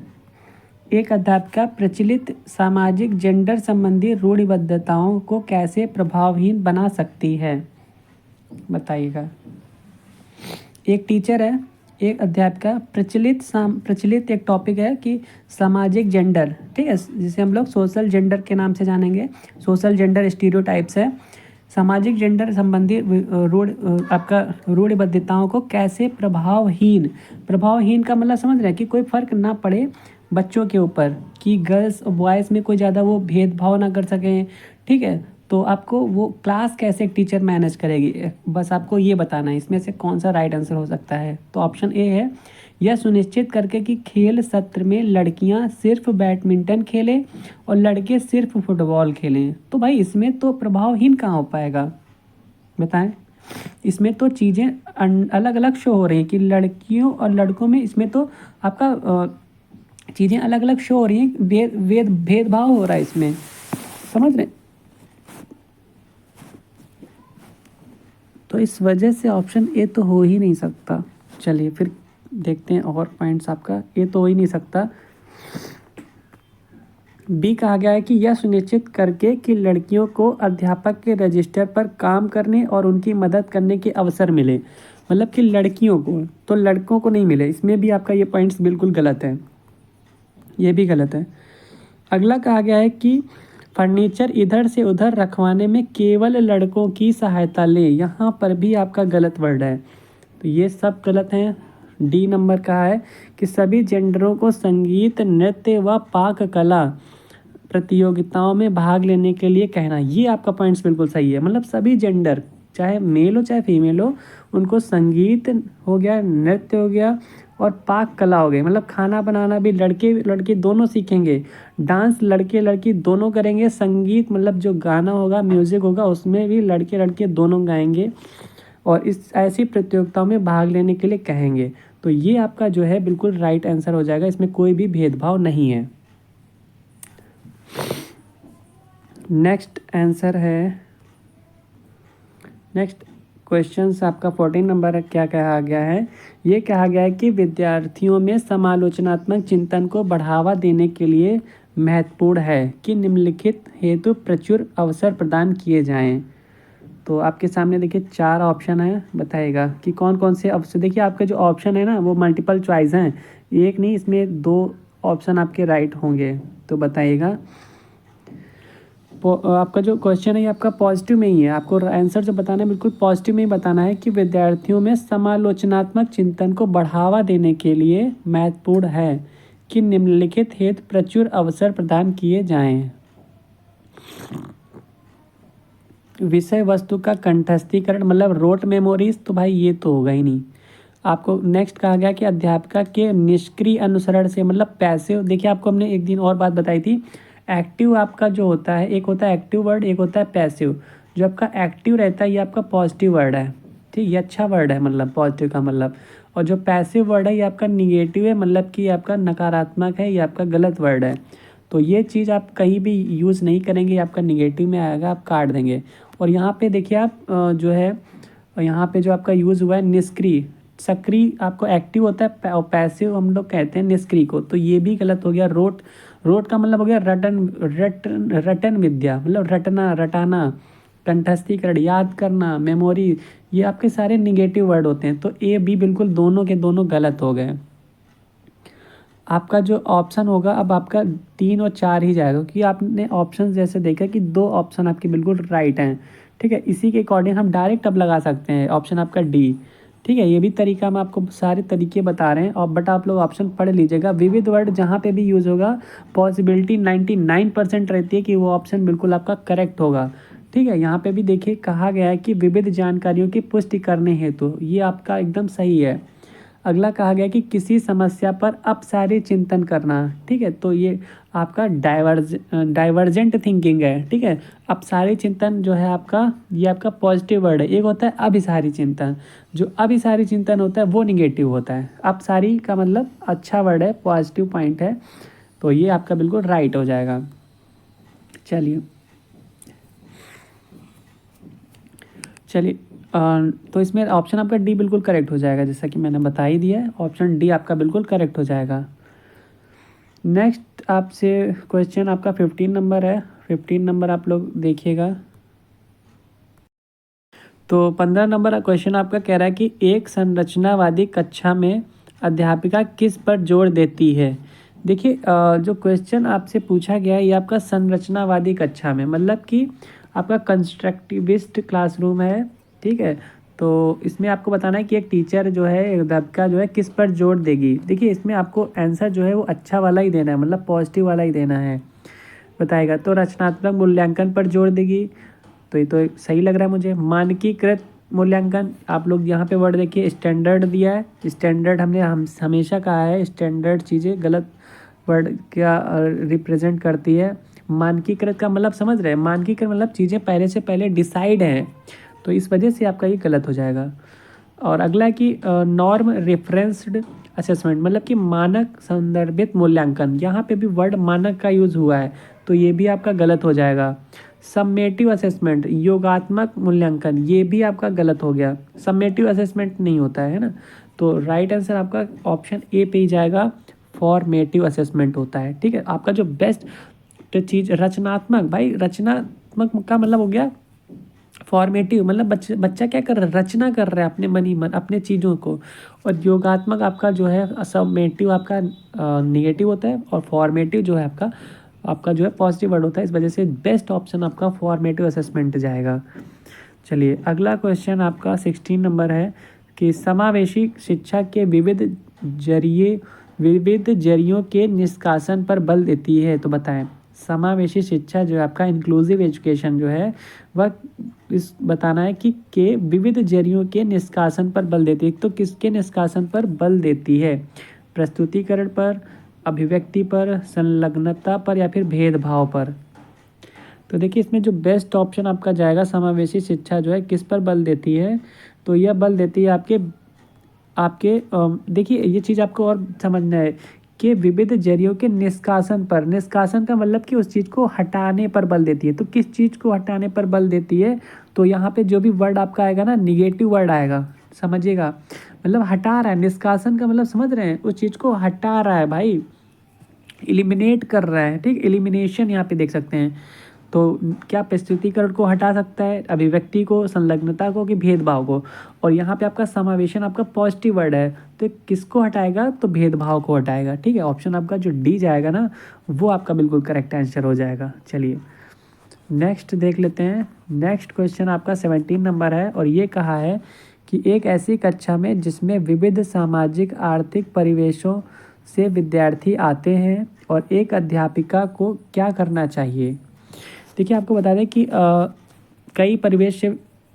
एक अध्यापिका प्रचलित सामाजिक जेंडर संबंधी रूढ़िबद्धताओं को कैसे प्रभावहीन बना सकती है? बताइएगा। एक टीचर है, एक अध्यापिका, प्रचलित एक टॉपिक है कि सामाजिक जेंडर, ठीक है, जिसे हम लोग सोशल जेंडर के नाम से जानेंगे। सोशल जेंडर स्टीरियोटाइप्स है। सामाजिक जेंडर संबंधी रूढ़िबद्धताओं को कैसे प्रभावहीन का मतलब समझ रहे हैं कि कोई फर्क ना पड़े बच्चों के ऊपर, कि गर्ल्स और बॉयज़ में कोई ज़्यादा वो भेदभाव ना कर सकें, ठीक है। तो आपको वो क्लास कैसे एक टीचर मैनेज करेगी, बस आपको ये बताना है इसमें से कौन सा राइट आंसर हो सकता है। तो ऑप्शन ए है, यह सुनिश्चित करके कि खेल सत्र में लड़कियां सिर्फ बैडमिंटन खेलें और लड़के सिर्फ फुटबॉल खेलें। तो भाई, इसमें तो प्रभावहीन कहाँ हो पाएगा? बताएं। इसमें तो चीज़ें अलग अलग शो हो रही हैं कि लड़कियों और लड़कों में, इसमें तो आपका चीज़ें अलग अलग शो हो रही हैं, भेदभाव हो रहा है इसमें, समझ रहे? तो इस वजह से ऑप्शन ए तो हो ही नहीं सकता। चलिए, फिर देखते हैं और पॉइंट्स आपका। ए तो हो ही नहीं सकता। बी कहा गया है कि यह सुनिश्चित करके कि लड़कियों को अध्यापक के रजिस्टर पर काम करने और उनकी मदद करने के अवसर मिले, मतलब कि लड़कियों को, तो लड़कों को नहीं मिले। इसमें भी आपका ये पॉइंट्स बिल्कुल गलत है, ये भी गलत है। अगला कहा गया है कि फर्नीचर इधर से उधर रखवाने में केवल लड़कों की सहायता ले, यहाँ पर भी आपका गलत वर्ड है, तो ये सब गलत हैं। डी नंबर कहा है कि सभी जेंडरों को संगीत, नृत्य व पाक कला प्रतियोगिताओं में भाग लेने के लिए कहना, ये आपका पॉइंट्स बिल्कुल सही है। मतलब सभी जेंडर, चाहे मेल हो चाहे फीमेल हो, उनको संगीत हो गया, नृत्य हो गया और पाक कला हो गई, मतलब खाना बनाना भी लड़के लड़की दोनों सीखेंगे, डांस लड़के लड़की दोनों करेंगे, संगीत मतलब जो गाना होगा, म्यूज़िक होगा, उसमें भी लड़के लड़के दोनों गाएंगे और इस ऐसी प्रतियोगिताओं में भाग लेने के लिए कहेंगे। तो ये आपका जो है बिल्कुल राइट आंसर हो जाएगा, इसमें कोई भी भेदभाव नहीं है। नेक्स्ट आंसर है, नेक्स्ट क्वेश्चन आपका 14 नंबर क्या कहा गया है, ये कहा गया है कि विद्यार्थियों में समालोचनात्मक चिंतन को बढ़ावा देने के लिए महत्वपूर्ण है कि निम्नलिखित हेतु प्रचुर अवसर प्रदान किए जाएं। तो आपके सामने देखिए 4 ऑप्शन है, बताइएगा कि कौन कौन से अवसर। देखिए आपके जो ऑप्शन है ना वो मल्टीपल चॉइस हैं, एक नहीं, इसमें 2 ऑप्शन आपके राइट होंगे, तो बताइएगा। आपका जो क्वेश्चन है ये आपका पॉजिटिव में ही है, आपको आंसर जो बताना है बिल्कुल पॉजिटिव में ही बताना है कि विद्यार्थियों में समालोचनात्मक चिंतन को बढ़ावा देने के लिए महत्वपूर्ण है कि निम्नलिखित हेतु प्रचुर अवसर प्रदान किए जाएं। विषय वस्तु का कंठस्थीकरण मतलब रोट मेमोरीज, तो भाई ये तो होगा ही नहीं। आपको नेक्स्ट कहा गया कि अध्यापिका के निष्क्रिय अनुसरण से मतलब पैसिव। देखिए आपको हमने एक दिन और बात बताई थी, एक्टिव आपका जो होता है, एक होता है एक्टिव वर्ड, एक होता है पैसिव। जो आपका एक्टिव रहता है ये आपका पॉजिटिव वर्ड है, ठीक, ये अच्छा वर्ड है, मतलब पॉजिटिव का मतलब। और जो पैसिव वर्ड है ये आपका निगेटिव है, मतलब कि आपका नकारात्मक है, ये आपका गलत वर्ड है। तो ये चीज़ आप कहीं भी यूज़ नहीं करेंगे, आपका निगेटिव में आएगा, आप काट देंगे। और यहाँ पे देखिए आप जो है, यहाँ पे जो आपका यूज़ हुआ है निष्क्रिय, सक्रिय आपको एक्टिव होता है और पैसिव हम लोग कहते हैं निष्क्रिय को, तो ये भी गलत हो गया। रोट, रोट का मतलब हो गया रटन विद्या, मतलब रटना, रटाना, कंठस्थीकरण, याद करना, मेमोरी, ये आपके सारे निगेटिव वर्ड होते हैं। तो ए बी बिल्कुल दोनों के दोनों गलत हो गए। आपका जो ऑप्शन होगा अब आपका 3 और 4 ही जाएगा, क्योंकि आपने ऑप्शन जैसे देखा कि 2 ऑप्शन आपके बिल्कुल राइट हैं, ठीक है। इसी के अकॉर्डिंग हम डायरेक्ट अब लगा सकते हैं ऑप्शन आपका डी, ठीक है। ये भी तरीका हम आपको सारे तरीके बता रहे हैं, और बट आप लोग ऑप्शन पढ़ लीजिएगा। विविध वर्ड जहाँ पे भी यूज़ होगा पॉसिबिलिटी 99% रहती है कि वो ऑप्शन बिल्कुल आपका करेक्ट होगा, ठीक है। यहाँ पे भी देखिए कहा गया है कि विविध जानकारियों की पुष्टि करने हेतु, ये आपका एकदम सही है। अगला कहा गया कि किसी समस्या पर अपसारी चिंतन करना, ठीक है, तो ये आपका डाइवर्जेंट थिंकिंग है, ठीक है। अपसारी चिंतन जो है आपका, ये आपका पॉजिटिव वर्ड है। एक होता है अभिसारी चिंतन, जो अभिसारी चिंतन होता है वो निगेटिव होता है। अपसारी का मतलब अच्छा वर्ड है, पॉजिटिव पॉइंट है, तो ये आपका बिल्कुल राइट हो जाएगा। चलिए चलिए तो इसमें ऑप्शन आपका डी बिल्कुल करेक्ट हो जाएगा, जैसा कि मैंने बता ही दिया है, ऑप्शन डी आपका बिल्कुल करेक्ट हो जाएगा। नेक्स्ट आपसे क्वेश्चन आपका 15 नंबर है, 15 नंबर आप लोग देखिएगा। तो 15 नंबर क्वेश्चन आपका कह रहा है कि एक संरचनावादी कक्षा में अध्यापिका किस पर जोर देती है। देखिए जो क्वेश्चन आपसे पूछा गया है ये आपका संरचनावादी कक्षा में, मतलब कि आपका कंस्ट्रक्टिविस्ट क्लासरूम है, ठीक है। तो इसमें आपको बताना है कि एक टीचर जो है, एक अध्यापिका जो है किस पर जोर देगी। देखिए इसमें आपको आंसर जो है वो अच्छा वाला ही देना है, मतलब पॉजिटिव वाला ही देना है, बताएगा। तो रचनात्मक मूल्यांकन पर जोर देगी, तो ये तो सही लग रहा है मुझे। मानकीकृत मूल्यांकन, आप लोग यहाँ पे वर्ड देखिए स्टैंडर्ड दिया है, स्टैंडर्ड हमने हमेशा कहा है स्टैंडर्ड चीज़ें गलत वर्ड क्या रिप्रेजेंट करती है। मानकीकृत का मतलब समझ रहे हैं, मानकीकृत मतलब चीज़ें पहले से पहले डिसाइड हैं, तो इस वजह से आपका ये गलत हो जाएगा। और अगला है कि नॉर्म रेफरेंस्ड असेसमेंट, मतलब कि मानक संदर्भित मूल्यांकन, यहाँ पे भी वर्ड मानक का यूज़ हुआ है, तो ये भी आपका गलत हो जाएगा। सम्मेटिव असेसमेंट, योगात्मक मूल्यांकन, ये भी आपका गलत हो गया, सम्मेटिव असेसमेंट नहीं होता है ना। तो राइट आंसर आपका ऑप्शन ए पे ही जाएगा, फॉर्मेटिव असेसमेंट होता है, ठीक है। आपका जो बेस्ट तो चीज़ रचनात्मक, भाई रचनात्मक का मतलब हो गया फॉर्मेटिव, मतलब बच्चा क्या कर रहा है, रचना कर रहा है अपने मन ही मन अपने चीज़ों को। और योगात्मक आपका जो है सबमेटिव आपका निगेटिव होता है, और फॉर्मेटिव जो है आपका जो है पॉजिटिव वर्ड होता है। इस वजह से बेस्ट ऑप्शन आपका फॉर्मेटिव असेसमेंट जाएगा। चलिए अगला क्वेश्चन आपका 16 नंबर है कि समावेशी शिक्षा के विविध जरियों के निष्कासन पर बल देती है। तो बताएं, समावेशी शिक्षा जो है आपका इंक्लूसिव एजुकेशन जो है वह इस बताना है कि के विविध जरियों के निष्कासन पर बल देती है। तो किसके निष्कासन पर बल देती है? प्रस्तुतिकरण पर, अभिव्यक्ति पर, संलग्नता पर, या फिर भेदभाव पर? तो देखिए इसमें जो बेस्ट ऑप्शन आपका जाएगा, समावेशी शिक्षा जो है किस पर बल देती है? तो यह बल देती है आपके देखिए ये चीज़ आपको और समझना है कि विविध जरियों के निष्कासन पर। निष्कासन का मतलब कि उस चीज़ को हटाने पर बल देती है। तो किस चीज़ को हटाने पर बल देती है? तो यहाँ पे जो भी वर्ड आपका आएगा ना, निगेटिव वर्ड आएगा, समझिएगा, मतलब हटा रहा है। निष्कासन का मतलब समझ रहे हैं, उस चीज़ को हटा रहा है भाई, एलिमिनेट कर रहा है, ठीक, एलिमिनेशन यहाँ पे देख सकते हैं। तो क्या प्रस्तुतिकरण को हटा सकता है, अभिव्यक्ति को, संलग्नता को, कि भेदभाव को? और यहाँ पे आपका समावेशन आपका पॉजिटिव वर्ड है, तो किसको हटाएगा? तो भेदभाव को हटाएगा, ठीक है। ऑप्शन आपका जो डी जाएगा ना, वो आपका बिल्कुल करेक्ट आंसर हो जाएगा। चलिए नेक्स्ट देख लेते हैं। नेक्स्ट क्वेश्चन आपका 17 नंबर है, और ये कहा है कि एक ऐसी कक्षा में जिसमें विविध सामाजिक आर्थिक परिवेशों से विद्यार्थी आते हैं और एक अध्यापिका को क्या करना चाहिए? देखिए आपको बता दें कि कई परिवेश से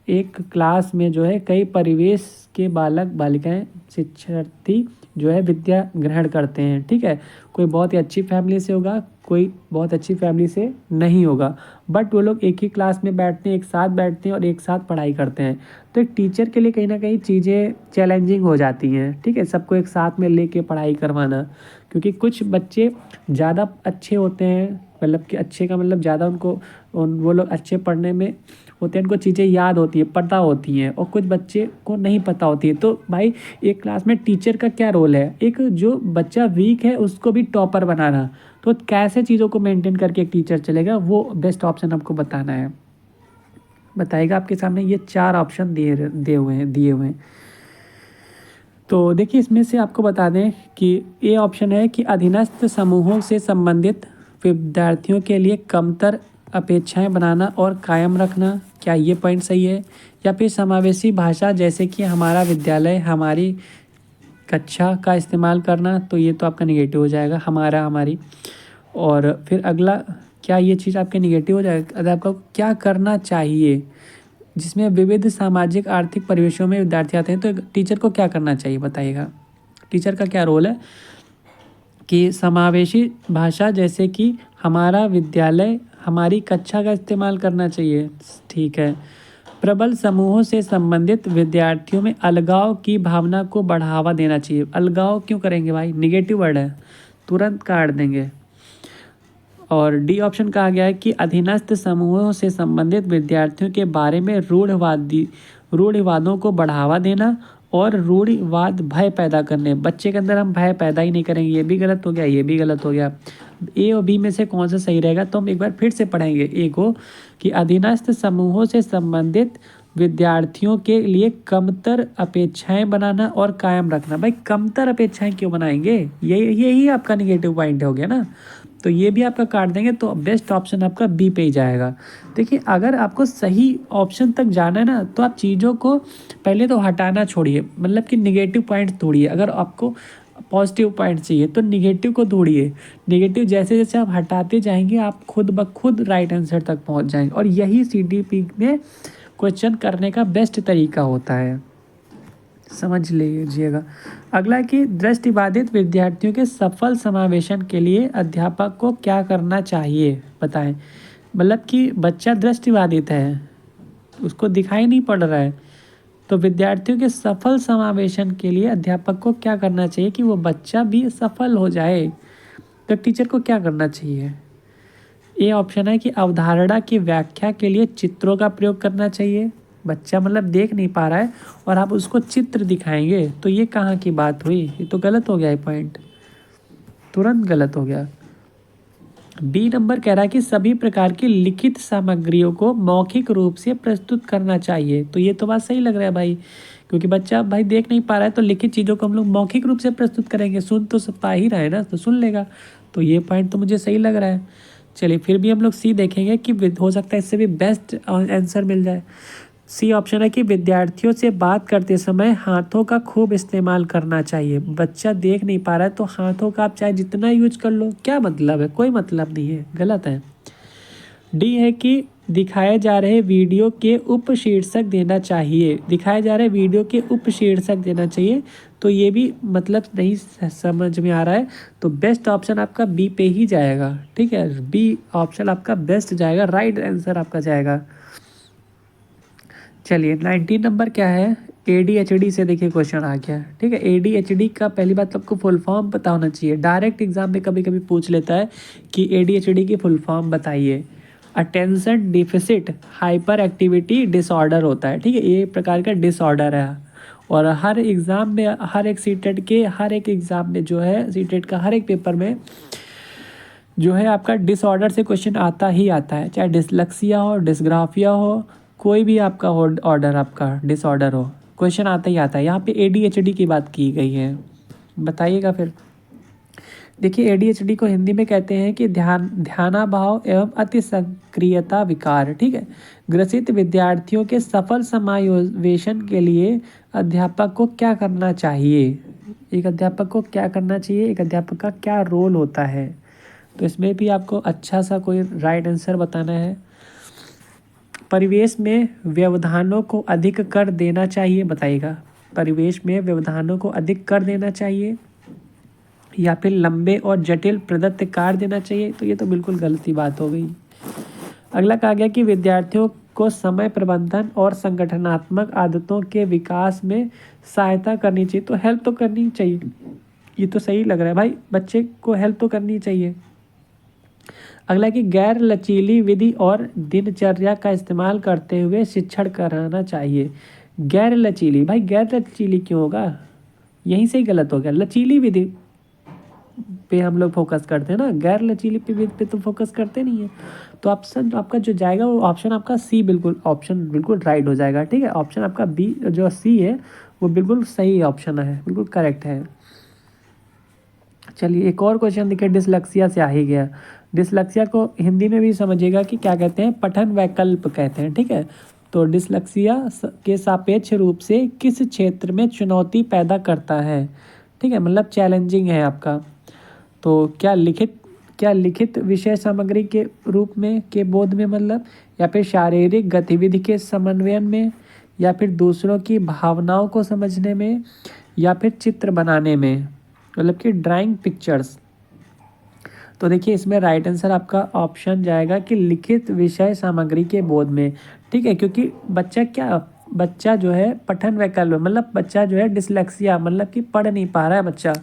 एक क्लास में जो है कई परिवेश के बालक बालिकाएं शिक्षार्थी जो है विद्या ग्रहण करते हैं, ठीक है। कोई बहुत ही अच्छी फैमिली से होगा, कोई बहुत अच्छी फैमिली से नहीं होगा, बट वो लोग एक ही क्लास में बैठते हैं, एक साथ बैठते हैं और एक साथ पढ़ाई करते हैं। तो एक टीचर के लिए कहीं ना कहीं चीज़ें चैलेंजिंग हो जाती हैं, ठीक है, सबको एक साथ में लेके पढ़ाई करवाना। क्योंकि कुछ बच्चे ज़्यादा अच्छे होते हैं, मतलब कि अच्छे का मतलब ज़्यादा वो लोग अच्छे पढ़ने में होते हैं, उनको चीज़ें याद होती है, पता होती हैं, और कुछ बच्चे को नहीं पता होती है। तो भाई एक क्लास में टीचर का क्या रोल है? एक जो बच्चा वीक है उसको भी टॉपर बनाना। तो कैसे चीज़ों को मेंटेन करके एक टीचर चलेगा, वो बेस्ट ऑप्शन आपको बताना है। बताइएगा, आपके सामने ये 4 ऑप्शन दिए हुए हैं। तो देखिए इसमें से आपको बता दें कि ए ऑप्शन है कि अधीनस्थ समूहों से संबंधित विद्यार्थियों के लिए कमतर अपेक्षाएं बनाना और कायम रखना। क्या ये पॉइंट सही है? या फिर समावेशी भाषा जैसे कि हमारा विद्यालय, हमारी कक्षा का इस्तेमाल करना। तो ये तो आपका निगेटिव हो जाएगा, हमारा, हमारी। और फिर अगला, क्या ये चीज़ आपके निगेटिव हो जाएगा? अगर आपको क्या करना चाहिए, जिसमें विविध सामाजिक आर्थिक परिवेशों में विद्यार्थी आते हैं, तो टीचर को क्या करना चाहिए बताइएगा? टीचर का क्या रोल है? कि समावेशी भाषा जैसे कि हमारा विद्यालय, हमारी कक्षा का इस्तेमाल करना चाहिए, ठीक है। प्रबल समूहों से संबंधित विद्यार्थियों में अलगाव की भावना को बढ़ावा देना चाहिए। अलगाव क्यों करेंगे भाई? निगेटिव वर्ड है, तुरंत काट देंगे। और डी ऑप्शन कहा गया है कि अधीनस्थ समूहों से संबंधित विद्यार्थियों के बारे में रूढ़िवादों को बढ़ावा देना और रूढ़िवाद भय पैदा करने। बच्चे के अंदर हम भय पैदा ही नहीं करेंगे, ये भी गलत हो गया, ये भी गलत हो गया। ए और बी में से कौन सा सही रहेगा? तो हम एक बार फिर से पढ़ेंगे ए को, कि अधीनस्थ समूहों से संबंधित विद्यार्थियों के लिए कमतर अपेक्षाएं बनाना और कायम रखना। भाई कमतर अपेक्षाएं क्यों बनाएंगे? यही आपका निगेटिव पॉइंट हो गया ना, तो ये भी आपका काट देंगे। तो बेस्ट ऑप्शन आपका बी पे ही जाएगा। देखिए अगर आपको सही ऑप्शन तक जाना है ना, तो आप चीज़ों को पहले तो हटाना छोड़िए, मतलब कि निगेटिव पॉइंट ढूंढिए। अगर आपको पॉजिटिव पॉइंट चाहिए तो निगेटिव को ढूंढिए। निगेटिव जैसे जैसे आप हटाते जाएंगे, आप खुद ब खुद राइट आंसर तक पहुंच जाएंगे। और यही CDP में क्वेश्चन करने का बेस्ट तरीका होता है, समझ लीजिएगा। अगला कि दृष्टिबाधित विद्यार्थियों के सफल समावेशन के लिए अध्यापक को क्या करना चाहिए? बताएं। मतलब कि बच्चा दृष्टिबाधित है, उसको दिखाई नहीं पड़ रहा है, तो विद्यार्थियों के सफल समावेशन के लिए अध्यापक को क्या करना चाहिए कि वो बच्चा भी सफल हो जाए? तो टीचर को क्या करना चाहिए? ये ऑप्शन है कि अवधारणा की व्याख्या के लिए चित्रों का प्रयोग करना चाहिए। बच्चा मतलब देख नहीं पा रहा है और आप उसको चित्र दिखाएंगे, तो ये कहाँ की बात हुई? ये तो गलत हो गया, ये पॉइंट तुरंत गलत हो गया। बी नंबर कह रहा है कि सभी प्रकार की लिखित सामग्रियों को मौखिक रूप से प्रस्तुत करना चाहिए। तो ये तो बात सही लग रहा है भाई, क्योंकि बच्चा भाई देख नहीं पा रहा है तो लिखित चीज़ों को हम लोग मौखिक रूप से प्रस्तुत करेंगे, सुन तो सब पा ही रहा है ना, तो सुन लेगा। तो ये पॉइंट तो मुझे सही लग रहा है। चलिए फिर भी हम लोग सी देखेंगे कि हो सकता है इससे भी बेस्ट आंसर मिल जाए। सी ऑप्शन है कि विद्यार्थियों से बात करते समय हाथों का खूब इस्तेमाल करना चाहिए। बच्चा देख नहीं पा रहा है तो हाथों का आप चाहे जितना यूज कर लो, क्या मतलब है, कोई मतलब नहीं है, गलत है। डी है कि दिखाए जा रहे वीडियो के उपशीर्षक देना चाहिए। दिखाए जा रहे वीडियो के उपशीर्षक देना चाहिए, तो ये भी मतलब नहीं समझ में आ रहा है। तो बेस्ट ऑप्शन आपका बी पे ही जाएगा, ठीक है, बी ऑप्शन आपका बेस्ट जाएगा, राइट आंसर आपका जाएगा। चलिए 19 नंबर क्या है, ADHD से देखिए क्वेश्चन आ गया, ठीक है। ADHD का पहली बात आपको फुल फॉर्म पता होना चाहिए, डायरेक्ट एग्जाम में कभी कभी पूछ लेता है कि ADHD की फुल फॉर्म बताइए। Attention deficit hyper activity disorder होता है, ठीक है, ये प्रकार का डिसऑर्डर है। और हर एग्ज़ाम में, हर एक सीटेट के हर एक एग्ज़ाम में जो है, सीटेट का हर एक पेपर में जो है आपका डिसऑर्डर से क्वेश्चन आता ही आता है, चाहे डिसलेक्सिया हो, डिसग्राफिया हो, कोई भी आपका ऑर्डर, आपका डिसऑर्डर हो, क्वेश्चन आता ही आता है। यहाँ पे ADHD की बात की गई है, बताइएगा फिर। देखिए ADHD को हिंदी में कहते हैं कि ध्यानाभाव एवं अति सक्रियता विकार, ठीक है। ग्रसित विद्यार्थियों के सफल समावेशन के लिए अध्यापक को क्या करना चाहिए, एक अध्यापक को क्या करना चाहिए, एक अध्यापक का क्या रोल होता है। तो इसमें भी आपको अच्छा सा कोई राइट आंसर बताना है। परिवेश में व्यवधानों को अधिक कर देना चाहिए, बताइएगा। परिवेश में व्यवधानों को अधिक कर देना चाहिए, या फिर लंबे और जटिल प्रदत्त कार्य देना चाहिए। तो ये तो बिल्कुल गलती बात हो गई। अगला कहा गया कि विद्यार्थियों को समय प्रबंधन और संगठनात्मक आदतों के विकास में सहायता करनी चाहिए। तो हेल्प तो करनी चाहिए, ये तो सही लग रहा है भाई, बच्चे को हेल्प तो करनी चाहिए। अगला कि गैर लचीली विधि और दिनचर्या का इस्तेमाल करते हुए शिक्षण कराना चाहिए। गैर लचीली, भाई गैर लचीली क्यों होगा, यहीं से ही गलत हो गया। लचीली विधि पे हम लोग फोकस करते हैं ना, गैर लचीली विधि पे तो फोकस करते नहीं है। तो ऑप्शन आपका जो जाएगा वो ऑप्शन आपका सी, बिल्कुल ऑप्शन बिल्कुल राइट हो जाएगा, ठीक है। ऑप्शन आपका बी जो सी है वो बिल्कुल सही ऑप्शन है, बिल्कुल करेक्ट है। चलिए एक और क्वेश्चन देखिए, डिसलेक्सिया से आ ही गया। डिसलेक्सिया को हिंदी में भी समझिएगा कि क्या कहते हैं, पठन वैकल्प कहते हैं, ठीक है। तो डिसलेक्सिया के सापेक्ष रूप से किस क्षेत्र में चुनौती पैदा करता है, ठीक है, मतलब चैलेंजिंग है आपका। तो क्या लिखित विषय सामग्री के रूप में, के बोध में मतलब, या फिर शारीरिक गतिविधि के समन्वयन में, या फिर दूसरों की भावनाओं को समझने में, या फिर चित्र बनाने में, मतलब कि ड्राइंग पिक्चर्स। तो देखिए इसमें राइट आंसर आपका ऑप्शन जाएगा कि लिखित विषय सामग्री के बोध में, ठीक है। क्योंकि बच्चा जो है पठन वैकल्प, मतलब बच्चा जो है डिसलेक्सिया, मतलब कि पढ़ नहीं पा रहा है बच्चा,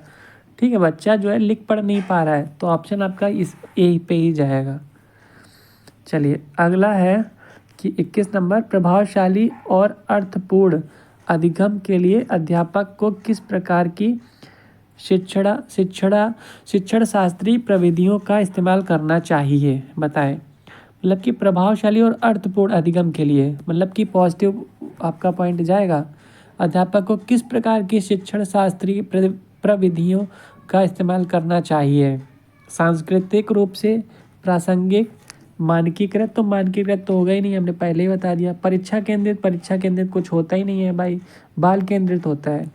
ठीक है, बच्चा जो है लिख पढ़ नहीं पा रहा है। तो ऑप्शन आपका इस ए पे ही जाएगा। चलिए अगला है कि 21 नंबर, प्रभावशाली और अर्थपूर्ण अधिगम के लिए अध्यापक को किस प्रकार की शिक्षण शास्त्रीय प्रविधियों का इस्तेमाल करना चाहिए, बताएं। मतलब कि प्रभावशाली और अर्थपूर्ण अधिगम के लिए, मतलब कि पॉजिटिव आपका पॉइंट जाएगा। अध्यापक को किस प्रकार की शिक्षण शास्त्रीय प्रविधियों का इस्तेमाल करना चाहिए, सांस्कृतिक रूप से, प्रासंगिक, मानकीकृत। तो मानकीकृत तो होगा ही नहीं, हमने पहले ही बता दिया। परीक्षा केंद्रित कुछ होता ही नहीं है भाई, बाल केंद्रित होता है।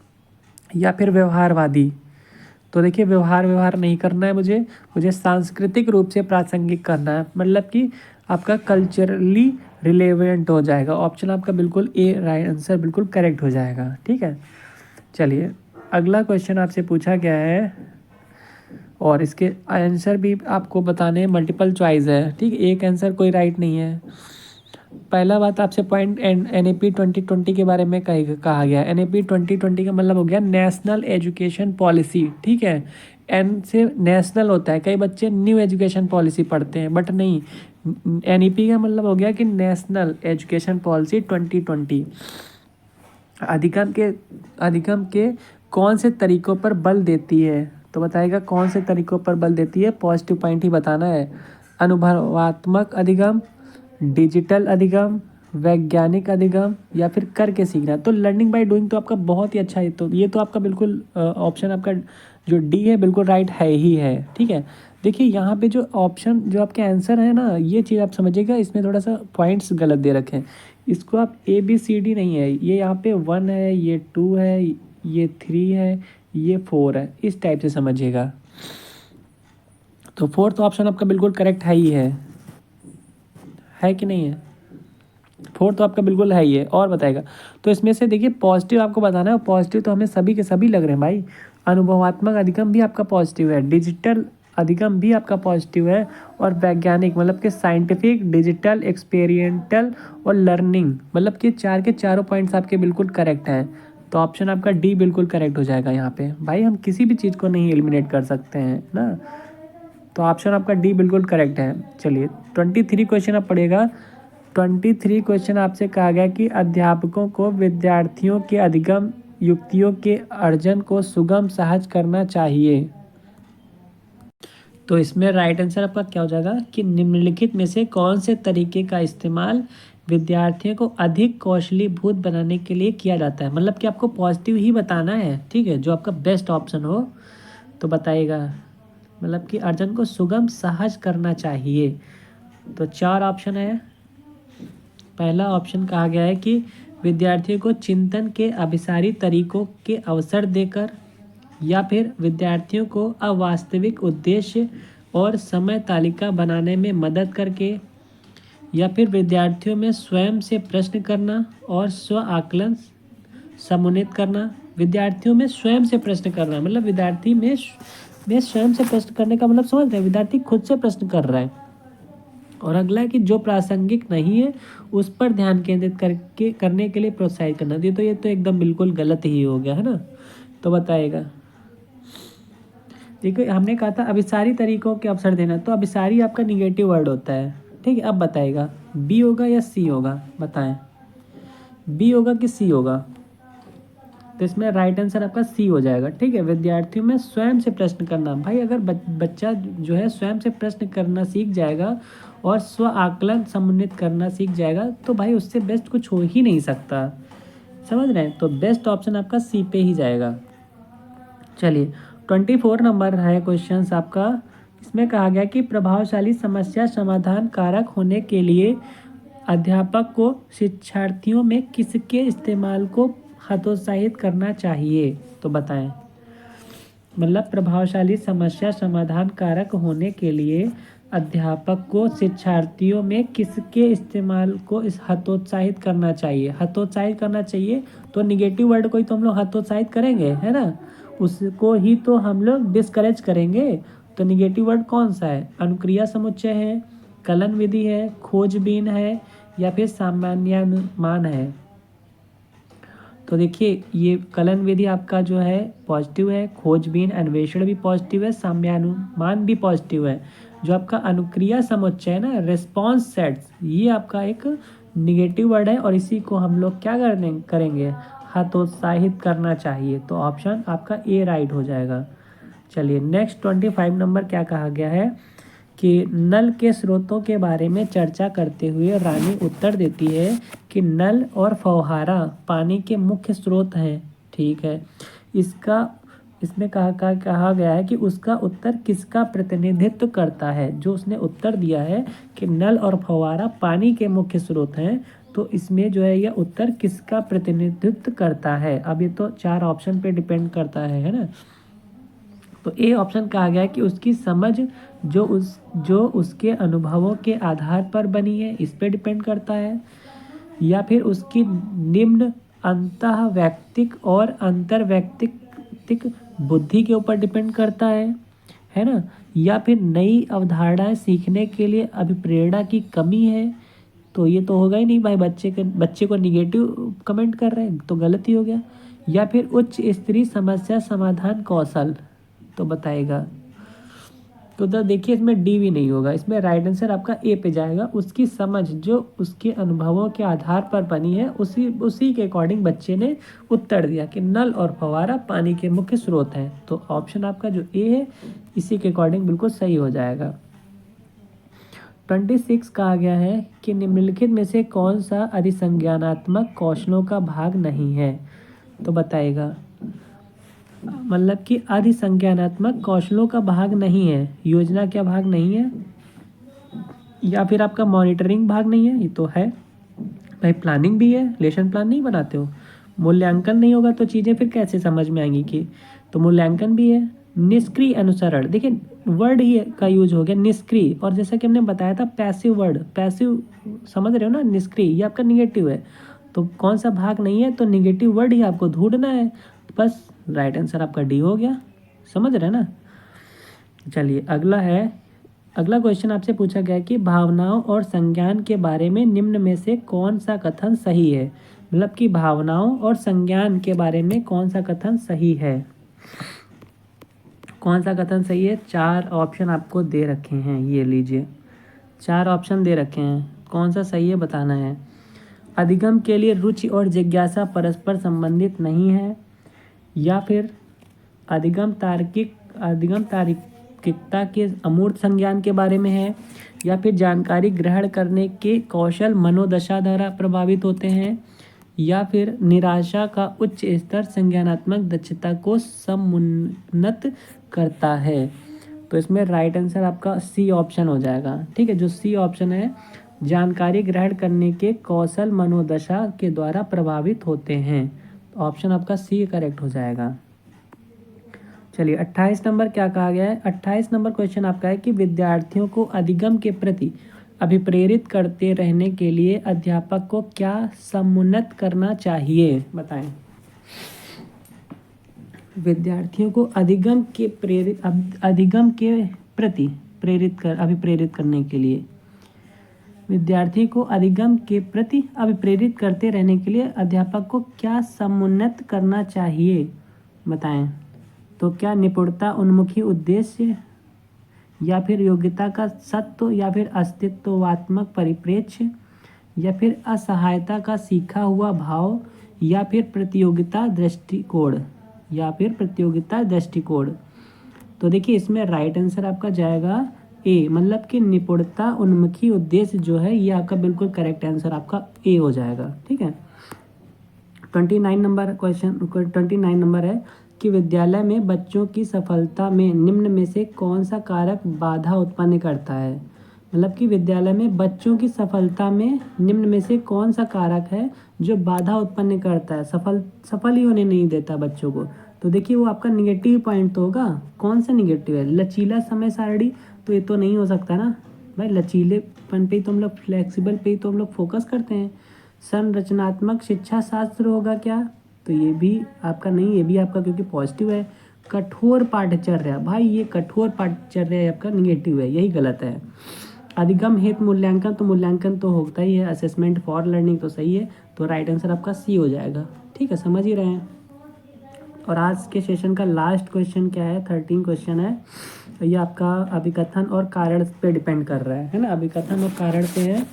या फिर व्यवहारवादी, तो देखिए व्यवहार नहीं करना है मुझे सांस्कृतिक रूप से प्रासंगिक करना है, मतलब कि आपका कल्चरली रिलेवेंट हो जाएगा। ऑप्शन आपका बिल्कुल ए राइट आंसर बिल्कुल करेक्ट हो जाएगा, ठीक है। चलिए अगला क्वेश्चन आपसे पूछा गया है और इसके आंसर भी आपको बताने हैं, मल्टीपल चॉइस है, ठीक है, एक आंसर कोई राइट नहीं है। पहला बात आपसे पॉइंट NAP 2020 के बारे में कहा गया। NAP 2020 का मतलब हो गया नेशनल एजुकेशन पॉलिसी, ठीक है। एन से नेशनल होता है, कई बच्चे न्यू एजुकेशन पॉलिसी पढ़ते हैं, बट नहीं, NEP का मतलब हो गया कि नेशनल एजुकेशन पॉलिसी 2020। अधिगम के कौन से तरीकों पर बल देती है, तो बताएगा कौन से तरीकों पर बल देती है, पॉजिटिव पॉइंट ही बताना है। अनुभवात्मक अधिगम, डिजिटल अधिगम, वैज्ञानिक अधिगम या फिर करके सीखना। तो लर्निंग बाय डूइंग तो आपका बहुत ही अच्छा है, तो ये तो आपका बिल्कुल ऑप्शन आपका जो डी है बिल्कुल राइट है ही है। ठीक है, देखिए यहाँ पे जो ऑप्शन जो आपके आंसर है ना, ये चीज़ आप समझिएगा, इसमें थोड़ा सा पॉइंट्स गलत दे रखे हैं। इसको आप ABCD नहीं है, ये यहाँ पे 1 है, ये 2 है, ये 3 है, ये 4 है, इस टाइप से समझिएगा। तो फोर्थ ऑप्शन आपका बिल्कुल करेक्ट है ही है कि नहीं है? फोर्थ तो आपका बिल्कुल है ही है। और बताएगा तो इसमें से देखिए पॉजिटिव आपको बताना है, पॉजिटिव तो हमें सभी के सभी लग रहे हैं भाई। अनुभवात्मक अधिगम भी आपका पॉजिटिव है, डिजिटल अधिगम भी आपका पॉजिटिव है, और वैज्ञानिक मतलब कि साइंटिफिक, डिजिटल, एक्सपेरिमेंटल और लर्निंग, मतलब कि चार के चारों पॉइंट्स आपके बिल्कुल करेक्ट हैं। तो ऑप्शन आपका डी बिल्कुल करेक्ट हो जाएगा यहाँ पे। भाई हम किसी भी चीज़ को नहीं एलिमिनेट कर सकते हैं ना, तो ऑप्शन आपका डी बिल्कुल करेक्ट है। चलिए 23 क्वेश्चन आप पढ़िएगा। 23 क्वेश्चन आपसे कहा गया कि अध्यापकों को विद्यार्थियों के अधिगम युक्तियों के अर्जन को सुगम सहज करना चाहिए। तो इसमें राइट आंसर आपका क्या हो जाएगा कि निम्नलिखित में से कौन से तरीके का इस्तेमाल विद्यार्थियों को अधिक कौशलीभूत बनाने के लिए किया जाता है। मतलब कि आपको पॉजिटिव ही बताना है, ठीक है, जो आपका बेस्ट ऑप्शन हो तो बताइएगा। मतलब कि अर्जन को सुगम सहज करना चाहिए। तो 4 ऑप्शन है। पहला ऑप्शन कहा गया है कि विद्यार्थियों को चिंतन के अभिसारी तरीकों के अवसर देकर, या फिर विद्यार्थियों को अवास्तविक उद्देश्य और समय तालिका बनाने में मदद करके, या फिर विद्यार्थियों में स्वयं से प्रश्न करना और स्व आकलन समन्वित करना। विद्यार्थियों में स्वयं से प्रश्न करना मतलब विद्यार्थी में स्वयं से प्रश्न करने का मतलब समझ रहे हैं, विद्यार्थी खुद से प्रश्न कर रहा है। और अगला है कि जो प्रासंगिक नहीं है उस पर ध्यान केंद्रित करने के लिए प्रोत्साहित करना। ये तो एकदम बिल्कुल गलत ही हो गया है ना। तो बताइएगा, देखो हमने कहा था अभिसारी तरीकों के अवसर देना, तो अभिसारी आपका निगेटिव वर्ड होता है। ठीक है, अब बताइएगा बी होगा या सी होगा, बताएं बी होगा कि सी होगा। तो इसमें राइट आंसर आपका सी हो जाएगा। ठीक है, विद्यार्थियों में स्वयं से प्रश्न करना। भाई अगर बच्चा जो है स्वयं से प्रश्न करना सीख जाएगा और स्व आकलन समन्वित करना सीख जाएगा तो भाई उससे बेस्ट कुछ हो ही नहीं सकता, समझ रहे हैं। तो बेस्ट ऑप्शन आपका सी पे ही जाएगा। चलिए 24 नंबर है क्वेश्चन आपका। इसमें कहा गया कि प्रभावशाली समस्या समाधान कारक होने के लिए अध्यापक को शिक्षार्थियों में किसके इस्तेमाल को हतोत्साहित करना चाहिए। तो बताएं, मतलब प्रभावशाली समस्या समाधान कारक होने के लिए अध्यापक को शिक्षार्थियों में किसके इस्तेमाल को इस हतोत्साहित करना चाहिए। हतोत्साहित करना चाहिए तो निगेटिव वर्ड को ही तो हम लोग हतोत्साहित करेंगे, है ना, उसको ही तो हम लोग डिस्करेज करेंगे। तो निगेटिव वर्ड कौन सा है? अनुक्रिया समुच्चय है, कलन विधि है, खोजबीन है या फिर सामान्यानुमान है। तो देखिए ये कलन विधि आपका जो है पॉजिटिव है, खोजबीन अन्वेषण भी पॉजिटिव है, साम्यानुमान भी पॉजिटिव है। जो आपका अनुक्रिया समुच्चय है ना, रिस्पॉन्स सेट्स, ये आपका एक निगेटिव वर्ड है और इसी को हम लोग क्या करेंगे हतोत्साहित करना चाहिए। तो ऑप्शन आपका ए राइट हो जाएगा। चलिए नेक्स्ट 25 नंबर क्या कहा गया है कि नल के स्रोतों के बारे में चर्चा करते हुए रानी उत्तर देती है कि नल और फव्वारा पानी के मुख्य स्रोत हैं। ठीक है, इसमें कहा गया है कि उसका उत्तर किसका प्रतिनिधित्व करता है। जो उसने उत्तर दिया है कि नल और फव्वारा पानी के मुख्य स्रोत हैं, तो इसमें जो है यह उत्तर किसका प्रतिनिधित्व करता है। अब ये तो 4 ऑप्शन पे डिपेंड करता है ना। तो ए ऑप्शन कहा गया है कि उसकी समझ जो उसके अनुभवों के आधार पर बनी है, इस पे डिपेंड करता है, या फिर उसकी निम्न अंतःवैयक्तिक और अंतर्वैयक्तिक बुद्धि के ऊपर डिपेंड करता है ना, या फिर नई अवधारणाएं सीखने के लिए अभिप्रेरणा की कमी है। तो ये तो होगा ही नहीं भाई, बच्चे को निगेटिव कमेंट कर रहे हैं तो गलत ही हो गया। या फिर उच्च स्तरीय समस्या समाधान कौशल। तो बताएगा तो उधर देखिए इसमें डी भी नहीं होगा, इसमें राइट आंसर आपका ए पे जाएगा। उसकी समझ जो उसके अनुभवों के आधार पर बनी है, उसी के अकॉर्डिंग बच्चे ने उत्तर दिया कि नल और फव्वारा पानी के मुख्य स्रोत हैं। तो ऑप्शन आपका जो ए है इसी के अकॉर्डिंग बिल्कुल सही हो जाएगा। 26 कहा गया है कि निम्नलिखित में से कौन सा अधिसंज्ञानात्मक कौशलों का भाग नहीं है। तो बताइएगा, मतलब कि अधिसंज्ञानात्मक कौशलों का भाग नहीं है, योजना क्या भाग नहीं है, या फिर आपका मॉनिटरिंग भाग नहीं है, ये तो है भाई। प्लानिंग भी है, लेसन प्लान नहीं बनाते हो। मूल्यांकन नहीं होगा तो चीज़ें फिर कैसे समझ में आएंगी कि, तो मूल्यांकन भी है। निष्क्रिय अनुसरण, देखिए वर्ड ही का यूज हो गया निष्क्रिय, और जैसा कि हमने बताया था पैसिव वर्ड, पैसिव समझ रहे हो ना, निष्क्रिय ये आपका निगेटिव है। तो कौन सा भाग नहीं है, तो निगेटिव वर्ड ही आपको ढूंढना है। तो बस राइट आंसर आपका डी हो गया, समझ रहे हैं ना। चलिए अगला है, अगला क्वेश्चन आपसे पूछा गया है कि भावनाओं और संज्ञान के बारे में निम्न में से कौन सा कथन सही है। मतलब कि भावनाओं और संज्ञान के बारे में कौन सा कथन सही है, कौन सा कथन सही है। 4 ऑप्शन आपको दे रखे हैं, ये लीजिए 4 ऑप्शन दे रखे हैं, कौन सा सही है बताना है। अधिगम के लिए रुचि और जिज्ञासा परस्पर संबंधित नहीं है, या फिर अधिगम तार्किकता के अमूर्त संज्ञान के बारे में है, या फिर जानकारी ग्रहण करने के कौशल मनोदशा द्वारा प्रभावित होते हैं, या फिर निराशा का उच्च स्तर संज्ञानात्मक दक्षता को समुन्नत करता है। तो इसमें राइट आंसर आपका सी ऑप्शन हो जाएगा। ठीक है, जो सी ऑप्शन है, जानकारी ग्रहण करने के कौशल मनोदशा के द्वारा प्रभावित होते हैं। तो ऑप्शन आपका सी करेक्ट हो जाएगा। चलिए 28 नंबर क्या कहा गया है। 28 नंबर क्वेश्चन आपका है कि विद्यार्थियों को अधिगम के प्रति अभिप्रेरित करते रहने के लिए अध्यापक को क्या समुन्नत करना चाहिए, बताएं। विद्यार्थियों को अधिगम के प्रति अभिप्रेरित करने के लिए, विद्यार्थी को अधिगम के प्रति अभिप्रेरित करते रहने के लिए अध्यापक को क्या समुन्नत करना चाहिए, बताएं। तो क्या निपुणता उन्मुखी उद्देश्य, या फिर योग्यता का सत्व, या फिर अस्तित्वात्मक परिप्रेक्ष्य, या फिर असहायता का सीखा हुआ भाव, या फिर प्रतियोगिता दृष्टिकोण। तो देखिए इसमें राइट आंसर आपका जाएगा ए, मतलब कि निपुणता उन्मुखी उद्देश्य जो है ये आपका बिल्कुल करेक्ट आंसर आपका ए हो जाएगा। ठीक है, 29 नंबर क्वेश्चन, 29 नंबर है कि विद्यालय में बच्चों की सफलता में निम्न में से कौन सा कारक बाधा उत्पन्न करता है। मतलब कि विद्यालय में बच्चों की सफलता में निम्न में से कौन सा कारक है जो बाधा उत्पन्न करता है, सफल ही होने नहीं देता बच्चों को। तो देखिए वो आपका निगेटिव पॉइंट तो होगा। कौन सा निगेटिव है, लचीला समय सारणी, तो ये तो नहीं हो सकता ना भाई। लचीलेपन पे ही तो हम लोग, फ्लेक्सिबल पे ही तो हम लोग फोकस करते हैं। संरचनात्मक शिक्षा शास्त्र होगा क्या, तो ये भी आपका नहीं, ये भी आपका क्योंकि पॉजिटिव है। कठोर पाठचर्या, भाई ये कठोर पाठचर्या आपका निगेटिव है, यही गलत है। अधिगम हेतु मूल्यांकन, तो मूल्यांकन तो होता ही है। असेसमेंट फॉर लर्निंग तो सही है, तो राइट आंसर आपका सी हो जाएगा। ठीक है, समझ ही रहे हैं। और आज के सेशन का लास्ट क्वेश्चन क्या है, 13 क्वेश्चन है। ये आपका अभिकथन और कारण पे डिपेंड कर रहा है ना, अभिकथन और कारण पे है।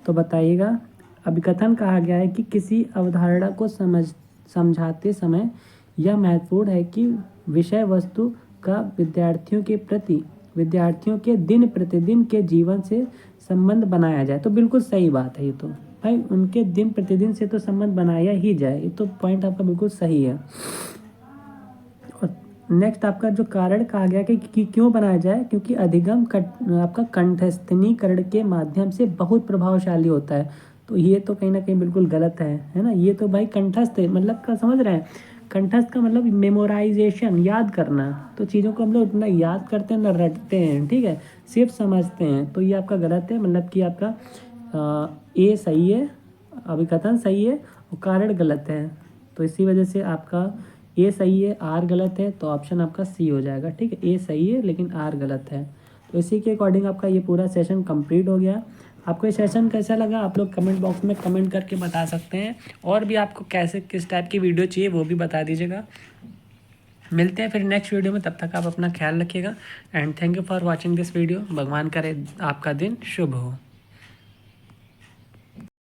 तो बताइएगा, अभिकथन कहा गया है कि किसी अवधारणा को समझाते समय यह महत्वपूर्ण है कि विषय वस्तु का विद्यार्थियों के दिन प्रतिदिन के जीवन से संबंध बनाया जाए। तो बिल्कुल सही बात है ये तो भाई, उनके दिन प्रतिदिन से तो संबंध बनाया ही जाए, ये तो पॉइंट आपका बिल्कुल सही है। और नेक्स्ट आपका जो कारण कहा गया कि क्यों बनाया जाए, क्योंकि अधिगम आपका कंठस्थनीकरण के माध्यम से बहुत प्रभावशाली होता है। तो ये तो कहीं ना कहीं बिल्कुल गलत है ना। ये तो भाई कंठस्थ है, मतलब का समझ रहे हैं, कंठस्थ का मतलब मेमोराइजेशन, याद करना। तो चीज़ों को हम लोग ना याद करते हैं ना रटते हैं, ठीक है, सिर्फ समझते हैं। तो ये आपका गलत है, मतलब कि आपका ए सही है, अभिकथन सही है और कारण गलत है। तो इसी वजह से आपका ए सही है, आर गलत है, तो ऑप्शन आपका सी हो जाएगा। ठीक है, ए सही है लेकिन आर गलत है। तो इसी के अकॉर्डिंग आपका ये पूरा सेशन कंप्लीट हो गया। आपको ये सेशन कैसा लगा आप लोग कमेंट बॉक्स में कमेंट करके बता सकते हैं, और भी आपको कैसे किस टाइप की वीडियो चाहिए वो भी बता दीजिएगा। मिलते हैं फिर नेक्स्ट वीडियो में, तब तक आप अपना ख्याल रखिएगा and thank you for watching this video. भगवान करे आपका दिन शुभ हो।